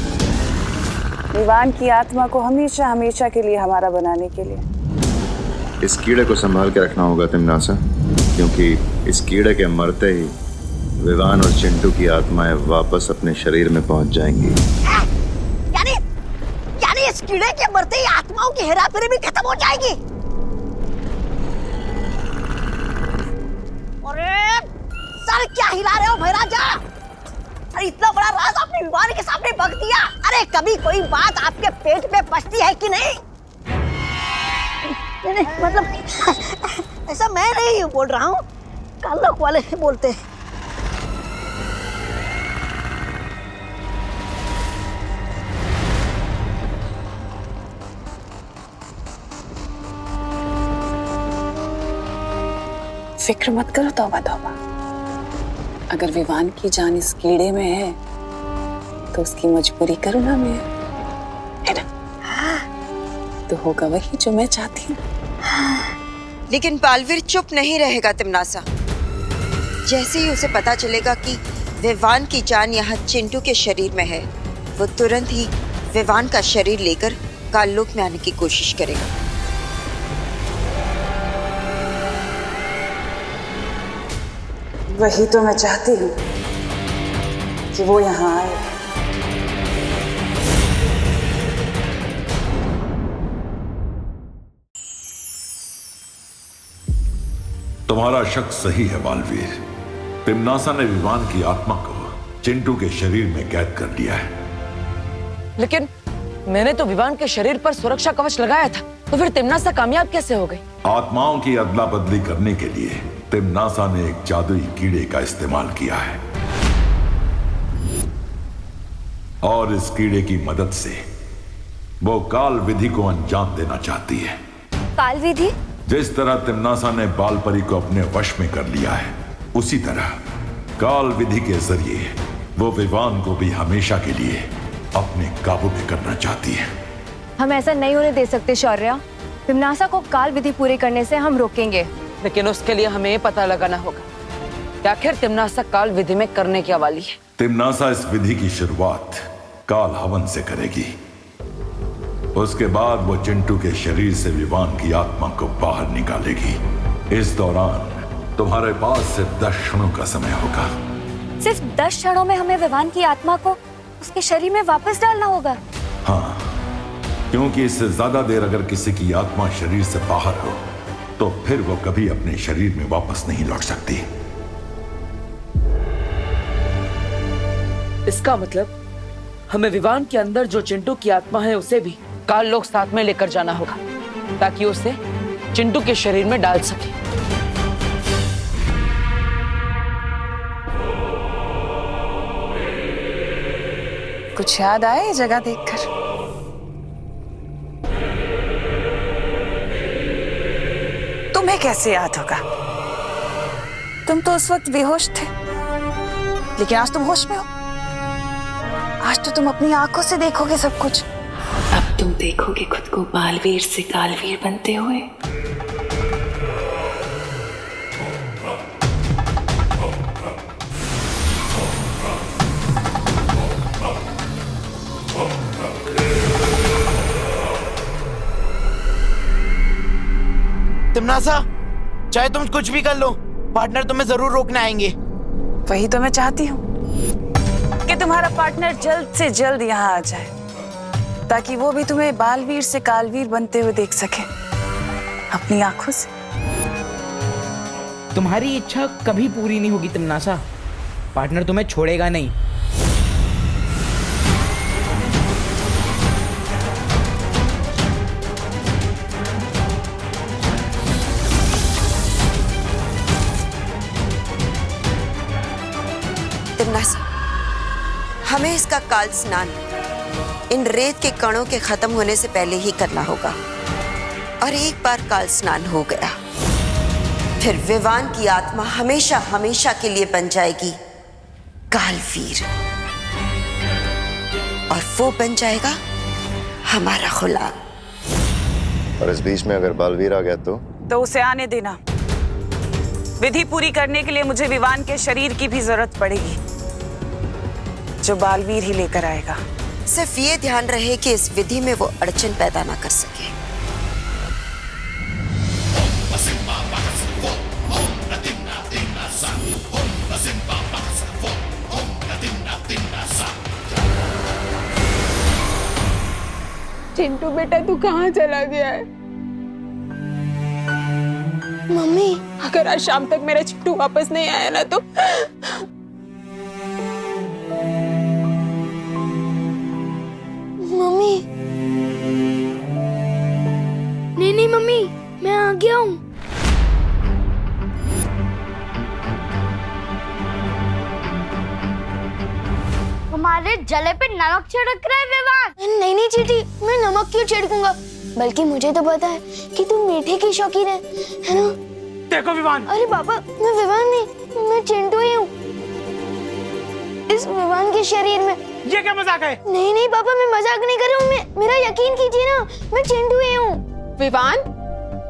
विवान की आत्मा को हमेशा हमेशा के लिए हमारा बनाने के लिए। इस कीड़े को संभाल के रखना होगा तिम्नासा, क्योंकि इस कीड़े के मरते ही विवान और चिंटू की आत्माएं वापस अपने शरीर में पहुंच जाएंगी। यानी इस कीड़े के मरते ही आत्माओं की हेराफेरी भी खत्म हो जाएगी। सर क्या हिला रहे हो भैराजा? अरे इतना बड़ा राज आपने विवान के सामने बक दिया। अरे कभी कोई बात आपके पेट में पचती है कि नहीं? नहीं, मतलब ऐसा मैं नहीं बोल रहा हूँ, काल लोक वाले बोलते हैं। फिक्र मत करो, तौबा तौबा। अगर विवान की जान इस कीड़े में है तो उसकी मजबूरी करूँ ना मैं, है ना? तो होगा वही जो मैं चाहती हूँ। लेकिन बालवीर चुप नहीं रहेगा तिम्नासा। जैसे ही उसे पता चलेगा कि विवान की जान यहाँ चिंटू के शरीर में है, वो तुरंत ही विवान का शरीर लेकर काललोक में आने की कोशिश करेगा। वही तो मैं चाहती हूँ कि वो यहाँ आए। तुम्हारा शक सही है बालवीर। तिम्नासा ने विवान की आत्मा को चिंटू के शरीर में कैद कर लिया है। लेकिन मैंने तो विवान के शरीर पर सुरक्षा कवच लगाया था, तो फिर तिम्नासा कामयाब कैसे हो गई? आत्माओं की अदला बदली करने के लिए तिम्नासा ने एक जादुई कीड़े का इस्तेमाल किया है, और इस कीड़े की मदद से वो काल विधि को अंजाम देना चाहती है। काल विधि? जिस तरह तिम्नासा ने बालपरी को अपने वश में कर लिया है, उसी तरह काल विधि के जरिए वो विवान को भी हमेशा के लिए अपने काबू में करना चाहती है। हम ऐसा नहीं होने दे सकते शौर्या। तिम्नासा को काल विधि पूरी करने से हम रोकेंगे। लेकिन उसके लिए हमें ये पता लगाना होगा कि आखिर तिम्नासा काल विधि में करने क्या वाली है। तिम्नासा इस विधि की शुरुआत काल हवन से करेगी। उसके बाद वो चिंटू के शरीर से विवान की आत्मा को बाहर निकालेगी। इस दौरान तुम्हारे पास सिर्फ 10 क्षणों का समय होगा। सिर्फ 10 क्षणों में हमें विवान की आत्मा को उसके शरीर में वापस डालना होगा। हाँ, क्योंकि इससे ज्यादा देर अगर किसी की आत्मा शरीर से बाहर हो तो फिर वो कभी अपने शरीर में वापस नहीं लौट सकती। इसका मतलब हमें विवान के अंदर जो चिंटू की आत्मा है उसे भी काल लोक साथ में लेकर जाना होगा ताकि उसे चिंटू के शरीर में डाल सके। कुछ याद आए ये जगह देखकर? तुम्हें कैसे याद होगा? तुम तो उस वक्त बेहोश थे, लेकिन आज तुम होश में हो। आज तो तुम अपनी आंखों से देखोगे सब कुछ। अब तुम देखोगे खुद को बालवीर से कालवीर बनते हुए। तिम्नासा, चाहे तुम कुछ भी कर लो, पार्टनर तुम्हें जरूर रोकने आएंगे। वही तो मैं चाहती हूँ कि तुम्हारा पार्टनर जल्द से जल्द यहाँ आ जाए, ताकि वो भी तुम्हें बालवीर से कालवीर बनते हुए देख सके अपनी आंखों से। तुम्हारी इच्छा कभी पूरी नहीं होगी तिम्नासा। पार्टनर तुम्हें छोड़ेगा नहीं। तिम्नासा, हमें इसका काल स्नान इन रेत के कणों के खत्म होने से पहले ही करना होगा। और एक बार काल स्नान हो गया, फिर विवान की आत्मा हमेशा हमेशा के लिए बन जाएगी कालवीर, और वो बन जाएगा हमारा गुलाम। और इस बीच में अगर बालवीर आ गया तो उसे आने देना। विधि पूरी करने के लिए मुझे विवान के शरीर की भी जरूरत पड़ेगी, जो बालवीर ही लेकर आएगा। सिर्फ ये ध्यान रहे कि इस विधि में वो अड़चन पैदा ना कर सके। चिंटू बेटा, तू कहाँ चला गया है? मम्मी, अगर आज शाम तक मेरा चिंटू वापस नहीं आया ना तो मम्मी। नहीं मम्मी, मैं आ गया हूँ। हमारे जले पे नमक छिड़क रहा है विवान। नहीं चीटी, मैं नमक क्यों छिड़कूंगा? बल्कि मुझे तो पता है कि तुम मीठे की शौकीन है ना? देखो विवान। अरे पापा, मैं विवान नहीं, मैं चिंटू ही हूँ। इस विवान के शरीर में। ये क्या मजाक है? नहीं पापा, मैं मजाक नहीं कर रहा हूँ। मेरा यकीन कीजिए ना, मैं चिंटू ही हूँ। विवान,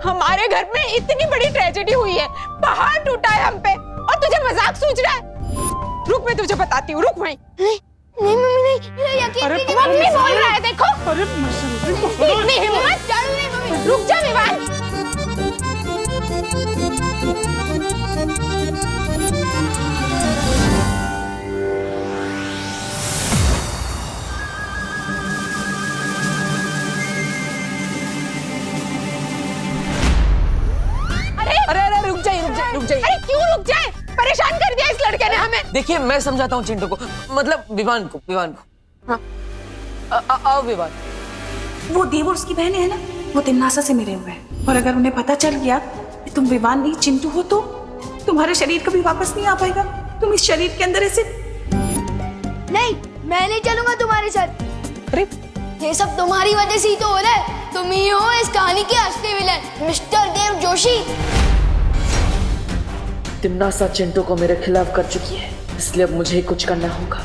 हमारे घर में इतनी बड़ी ट्रेजेडी हुई है, पहाड़ टूटा है हम पे, और तुझे मजाक सूझ रहा है? रुक, मैं तुझे बताती हूँ, रुक वहीं। नहीं मम्मी, नहीं, मेरा यकीन कीजिए। मम्मी बोल रहा है, देखो। अरे इतनी हिम्मत? रुक जा विवान। अरे रुक जाइए। अरे क्यों रुक जाए? परेशान कर दिया इस लड़के ने हमें। देखिए, मैं समझाता हूँ चिंटू को, मतलब विवान को। हाँ, आओ विवान। वो देव और उसकी बहन है ना, वो तिम्नासा से मिले हुए हैं, और अगर उन्हें पता चल गया कि तुम विवान नहीं चिंटू हो तो तुम्हारा शरीर कभी वापस नहीं आ पाएगा। तुम इस शरीर के अंदर ऐसे। नहीं, मैं नहीं चलूंगा तुम्हारे साथ। अरे ये सब तुम्हारी वजह से ही तो हो रहा है। तुम ही हो इस कहानी के असली विलेन, मिस्टर देव जोशी। तिम्नासा चिंटू को मेरे खिलाफ कर चुकी है, इसलिए अब मुझे ही कुछ करना होगा।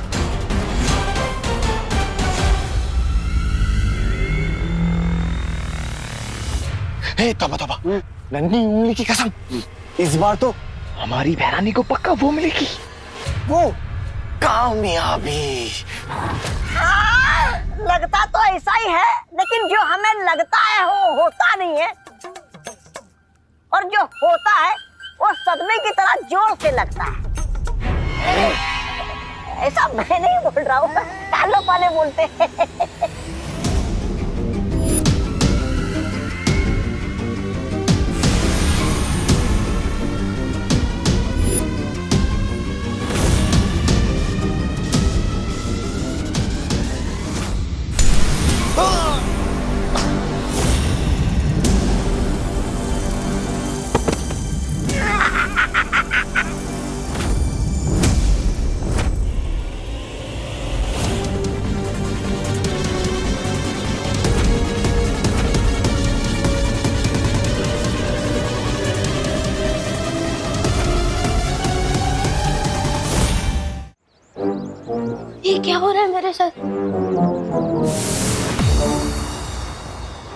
हे तोबा तोबा, नन्ही उंगली की कसम, इस बार तो हमारी बहरानी को पक्का वो मिलेगी, वो कामयाबी। लगता तो ऐसा ही है, लेकिन जो हमें लगता है वो होता नहीं है, और जो होता है वो सदमे की तरह जोर से लगता है। ऐसा मैं नहीं बोल रहा हूँ, कालो पाले बोलते हैं। ये क्या हो रहा है मेरे साथ?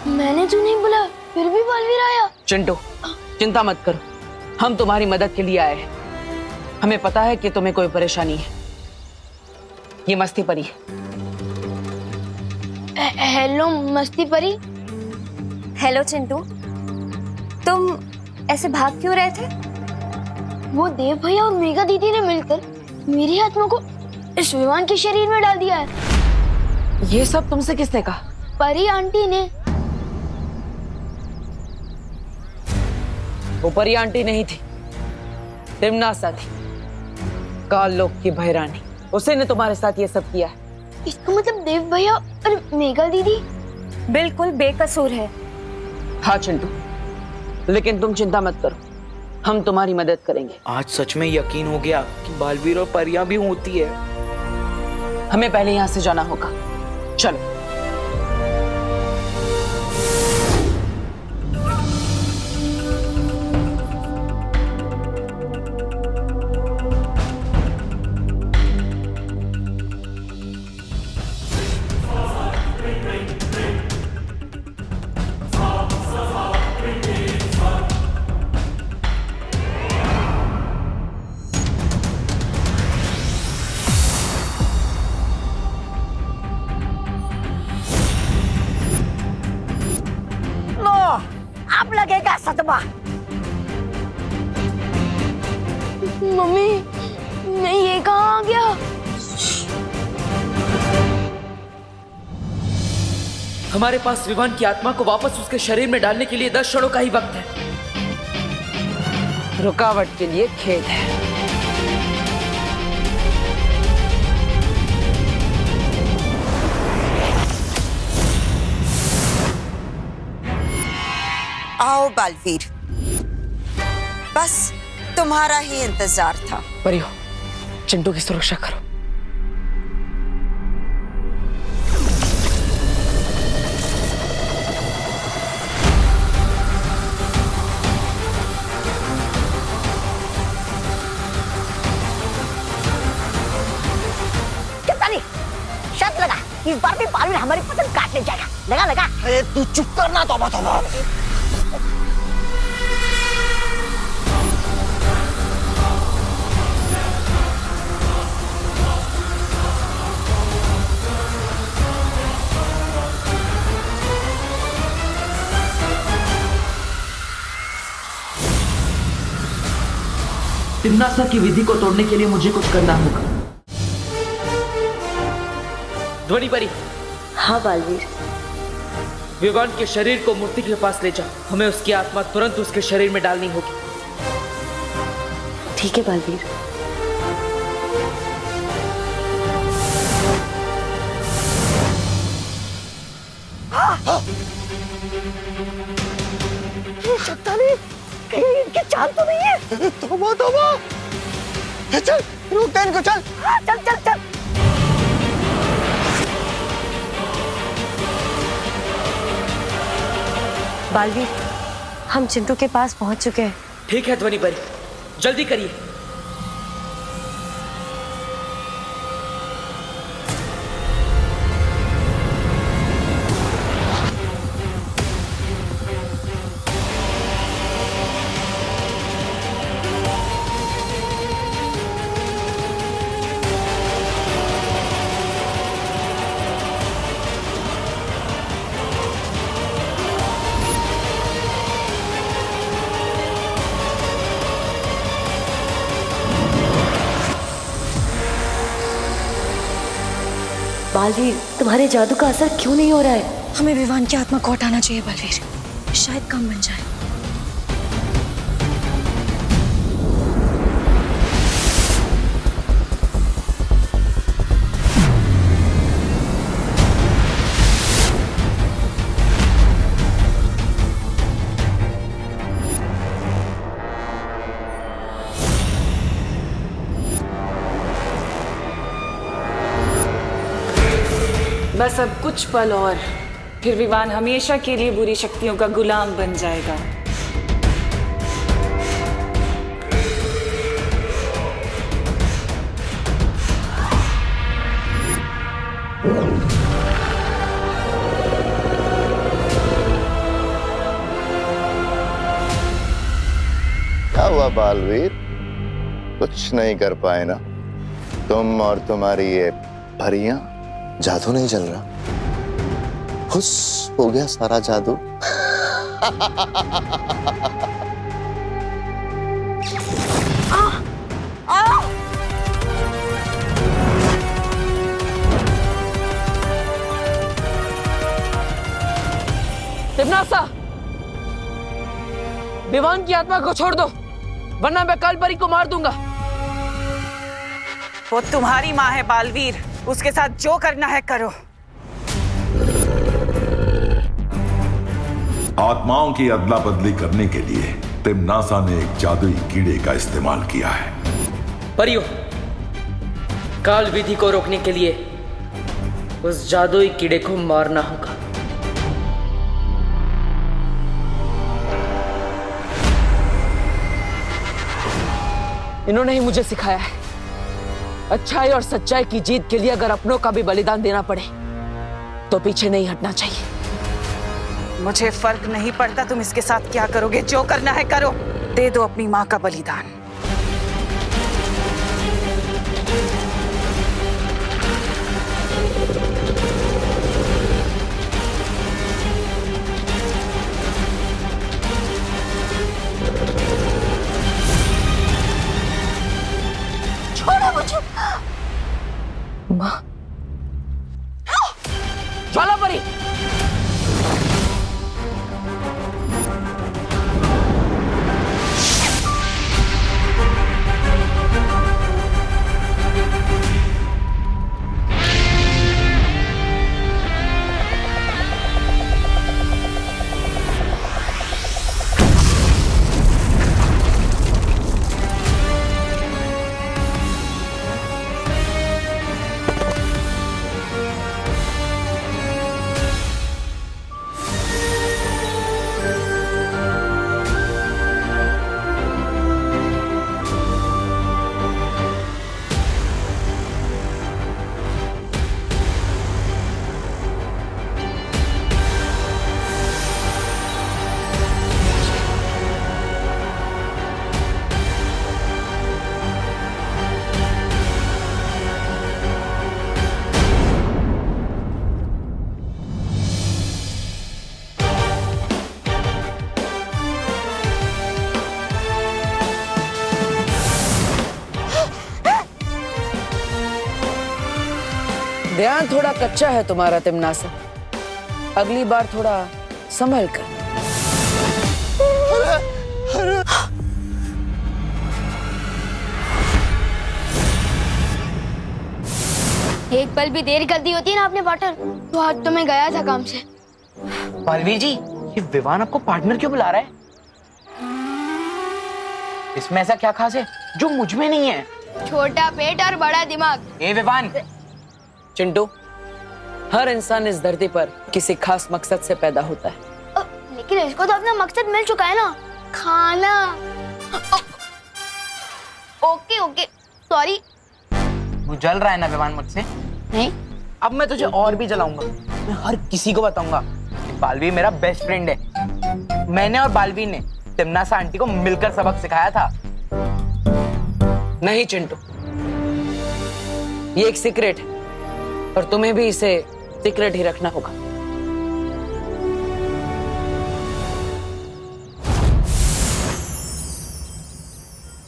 मैंने तो नहीं बोला, फिर भी बालवीर आया। चिंटू, चिंता मत करो, हम तुम्हारी मदद के लिए आए हैं। हमें पता है कि तुम्हें कोई परेशानी है। ये मस्ती परी है। हेलो मस्ती परी। हेलो चिंटू, तुम ऐसे भाग क्यों रहे थे? वो देव भैया और मेघा दीदी ने मिलकर मेरी आत्मा को इस विमान के शरीर में डाल दिया है। ये सब तुमसे किसने कहा? परी आंटी ने। वो परी आंटी नहीं थी, तिमनासा थी, काल लोक की बहरानी। उसी ने तुम्हारे साथ ये सब किया है। इसका मतलब देव भैया और मेघा दीदी बिल्कुल बेकसूर है। हाँ चिंटू, लेकिन तुम चिंता मत करो, हम तुम्हारी मदद करेंगे। आज सच में यकीन हो गया कि बालवीर और परियां भी होती है। हमें पहले यहाँ से जाना होगा, चलो। अब लगेगा सदमा। मम्मी, मैं ये कहाँ आ गया? हमारे पास विमान की आत्मा को वापस उसके शरीर में डालने के लिए 10 क्षणों का ही वक्त है। रुकावट के लिए खेद है। आओ बालवीर, बस तुम्हारा ही इंतजार था। परियो, चिंटू की सुरक्षा करो। कितना नहीं, शर्त लगा, इस बार भी बालवीर हमारी पतंग काटने जाएगा। लगा लगा। अरे तू चुप करना तोबा तोबा। तिमनासा की विधि को तोड़ने के लिए मुझे कुछ करना होगा। ध्वनि परी। हाँ बालवीर। विवान के शरीर को मूर्ति के पास ले जाओ, हमें उसकी आत्मा तुरंत उसके शरीर में डालनी होगी। ठीक है बालवीर। शक्तानी, कहीं इनकी चाल तो नहीं है? तोबा तोबा। चल, रुक इनको, चल। हाँ, चल चल चल। बालवीर, हम चिंटू के पास पहुंच चुके हैं। ठीक है ध्वनि परी, जल्दी करिए। बालवीर, तुम्हारे जादू का असर क्यों नहीं हो रहा है? हमें विवान की आत्मा को हटाना चाहिए बलवीर, शायद काम बन जाए। बस अब कुछ पल और, फिर विवान हमेशा के लिए बुरी शक्तियों का गुलाम बन जाएगा। क्या हुआ बालवीर, कुछ नहीं कर पाए ना तुम और तुम्हारी ये परियां? जादू नहीं चल रहा, खुश हो गया सारा जादू। तिम्नासा, विवान की आत्मा को छोड़ दो, वरना मैं कालपरी को मार दूंगा। वो तुम्हारी माँ है बालवीर, उसके साथ जो करना है करो। आत्माओं की अदला बदली करने के लिए तिम्नासा ने एक जादुई कीड़े का इस्तेमाल किया है। परियों, काल विधि को रोकने के लिए उस जादुई कीड़े को मारना होगा। इन्होंने ही मुझे सिखाया है, अच्छाई और सच्चाई की जीत के लिए अगर अपनों का भी बलिदान देना पड़े तो पीछे नहीं हटना चाहिए। मुझे फर्क नहीं पड़ता तुम इसके साथ क्या करोगे, जो करना है करो। दे दो अपनी माँ का बलिदान। छोड़ो मुझे। माँ, ज्वालापरी, ध्यान थोड़ा कच्चा है तुम्हारा तिम्नासा, अगली बार थोड़ा संभल कर। एक पल भी देर कर दी होती ना आपने पार्टनर, तो आज तो मैं गया था काम से। बालवीर जी, ये विवान आपको पार्टनर क्यों बुला रहा है? इसमें ऐसा क्या खास है जो मुझ में नहीं है? छोटा पेट और बड़ा दिमाग। ए विवान। चिंटू, हर इंसान इस धरती पर किसी खास मकसद से पैदा होता है। लेकिन इसको तो अपना मकसद मिल चुका है ना, खाना। Okay okay, sorry. तू जल रहा है ना विवान मुझसे? नहीं। अब मैं तुझे और भी जलाऊंगा। मैं हर किसी को बताऊंगा कि बालवीर मेरा बेस्ट फ्रेंड है। मैंने और बालवीर ने तिम्नासा आंटी को मिलकर सबक सिखाया था। नहीं चिंटू, ये एक सीक्रेट है और तुम्हें भी इसे सीक्रेट ही रखना होगा।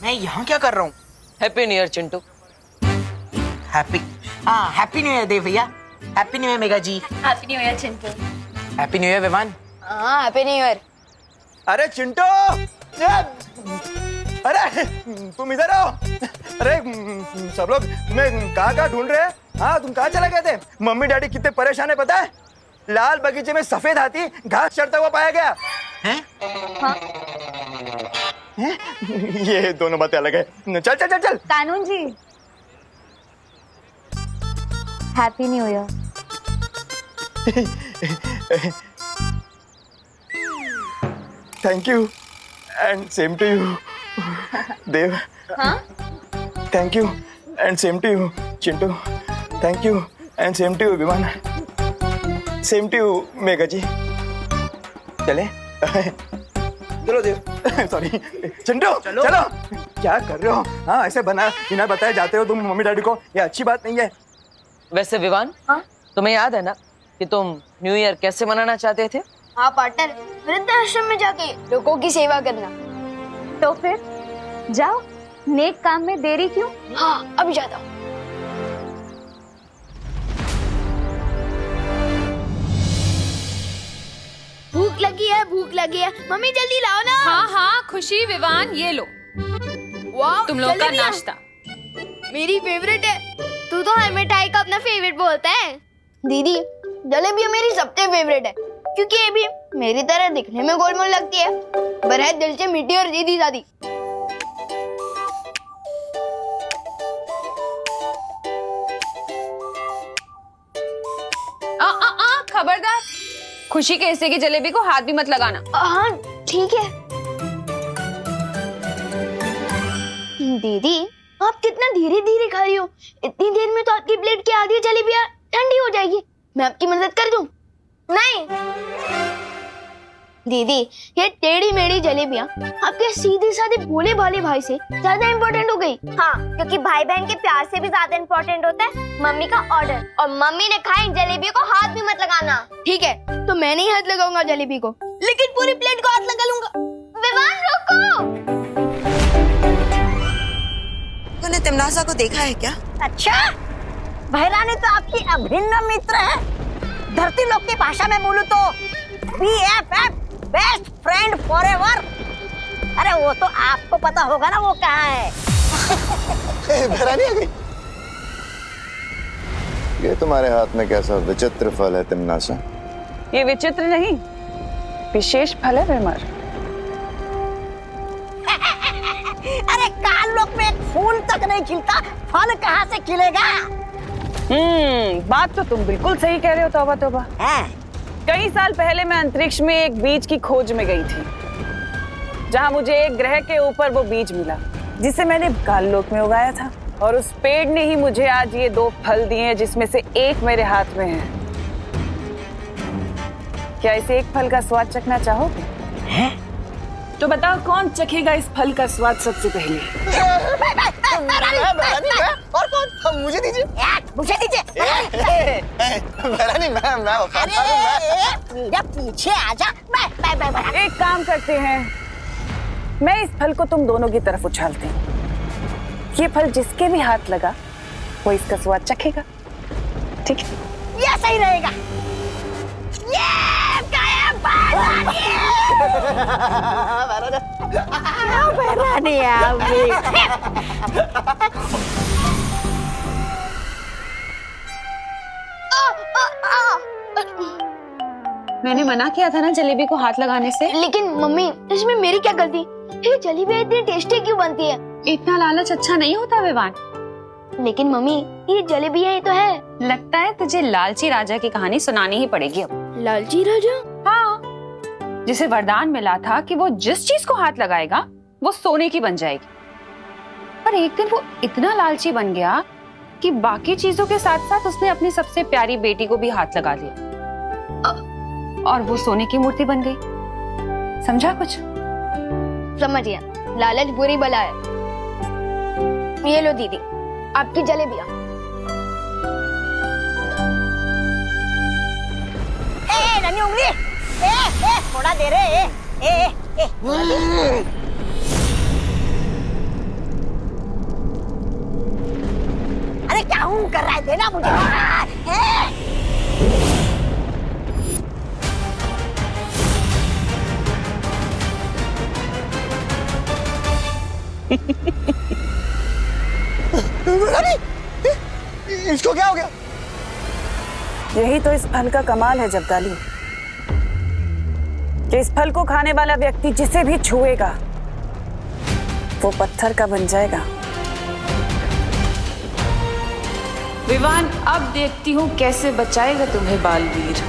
मैं यहाँ क्या कर रहा हूँ? Happy new year Chintu. Happy new year दे भैया। Happy new year Mega ji. Happy new year Chintu. Happy new year Vivaan. हाँ हैप्पी न्यू ईयर। अरे चिंटू, अरे तुम इधर आओ। अरे सब लोग तुम्हें कहाँ ढूंढ रहे हैं? हाँ तुम कहाँ चले गए थे? मम्मी डैडी कितने परेशान है पता है? लाल बगीचे में सफेद हाथी घास चढ़ता हुआ पाया गया है। हाँ। ये दोनों बातें अलग है। चल चल चल चल। कानून जी, happy new year. Thank you and same to you Dev. हाँ? Thank you and same to you Chintu. Thank you and same to you Vimaan. Same to you Mega ji. चले चलो देव। सॉरी चिंटू चलो। क्या कर रहे हो? हाँ ऐसे बिना बताए जाते हो तुम मम्मी डैडी को, ये अच्छी बात नहीं है। वैसे विवान, तुम्हें याद है ना कि तुम न्यू ईयर कैसे मनाना चाहते थे? हाँ पार्टनर, वृद्धाश्रम में जाके लोगों की सेवा करना। तो फिर जाओ, नेक काम में देरी क्यों? हाँ अभी जाता हूँ। भूख लगी है, भूख लगी है। मम्मी जल्दी लाओ ना। हाँ हाँ खुशी विवान, ये लो वाह तुम लोग का जलेबियाँ। नाश्ता। मेरी फेवरेट है। तू तो हर मिठाई का अपना फेवरेट बोलता है। दीदी जलेबियाँ मेरी सबसे फेवरेट है, क्योंकि ये भी मेरी तरह दिखने में गोलमोल लगती है, पर है दिल से मीठी और सीधी सादी। खबरदार, खुशी के हिस्से की जलेबी को हाथ भी मत लगाना। हाँ ठीक है। दीदी आप कितना धीरे धीरे खा रही हो, इतनी देर में तो आपकी प्लेट की आधी जलेबियाँ ठंडी हो जाएगी। मैं आपकी मदद कर दूं? नहीं दीदी, ये टेढ़ी मेढ़ी जलेबियाँ आपके सीधे साधे भोले भाले भाई से ज्यादा इम्पोर्टेंट हो गई। हाँ, क्योंकि भाई बहन के प्यार से भी ज्यादा इम्पोर्टेंट होता है मम्मी का ऑर्डर, और मम्मी ने खाई जलेबियों को हाथ भी मत लगाना। ठीक है, तो मैं नहीं हाथ लगाऊंगा जलेबी को, लेकिन पूरी प्लेट को हाथ लगा लूंगा। विवान रुको। तूने तिमनासा को देखा है क्या? अच्छा, बहरानी तो आपकी अभिन्न मित्र है। धरती लोक की भाषा में बोलूं तो BFF, बेस्ट फ्रेंड फॉरएवर। अरे वो तो आपको पता होगा ना वो कहाँ है। बहरानी आ गई। ये तुम्हारे हाथ में कैसा विचित्र फल है तिमनासा? ये विचित्र नहीं, विशेष फल है विमर। अरे काल लोक में एक फूल तक नहीं खिलता, फल कहाँ से खिलेगा? बात तो तुम बिल्कुल सही कह रहे हो। तौबा तौबा। कई साल पहले मैं अंतरिक्ष में एक बीज की खोज में गई थी, जहां मुझे एक ग्रह के ऊपर वो बीज मिला जिसे मैंने काललोक में उगाया था, और उस पेड़ ने ही मुझे आज ये 2 फल दिए हैं, जिसमें से एक मेरे हाथ में है। क्या इस एक फल का स्वाद चखना चाहोगे? तो बताओ कौन चखेगा इस फल का स्वाद सबसे पहले? और कौन? मुझे दीजिए। मुझे दीजिए। बहरानी मेरा पीछे आजा। मैं एक काम करते हैं, मैं इस फल को तुम दोनों की तरफ उछालती हूँ। ये फल जिसके भी हाथ लगा वो इसका स्वाद चखेगा। ठीक है? ये सही रहेगा। ये बहरानी मैंने मना किया था ना जलेबी को हाथ लगाने से। लेकिन मम्मी इसमें मेरी क्या गलती? ये जलेबी इतनी टेस्टी क्यों बनती है? इतना लालच अच्छा नहीं होता विवान। लेकिन मम्मी ये जलेबियाँ ही तो है। लगता है तुझे लालची राजा की कहानी सुनानी ही पड़ेगी अब। लालची राजा? हाँ, जिसे वरदान मिला था कि वो जिस चीज को हाथ लगाएगा वो सोने की बन जाएगी। पर एक दिन वो इतना लालची बन गया कि बाकी चीजों के साथ साथ उसने अपनी सबसे प्यारी बेटी को भी हाथ लगा दिया, और वो सोने की मूर्ति बन गई। समझा कुछ? समझ गया, लालच बुरी बला है। ये लो दीदी आपकी जलेबियाँ। नन्ही उंगली, थोड़ा दे रे। थोड़ा दे। अरे क्या हूँ कर रहा है? देना मुझे। इसको क्या हो गया? यही तो इस फल का कमाल है जब्दाली, कि इस फल को खाने वाला व्यक्ति जिसे भी छुएगा वो पत्थर का बन जाएगा। विवान, अब देखती हूँ कैसे बचाएगा तुम्हें बालवीर।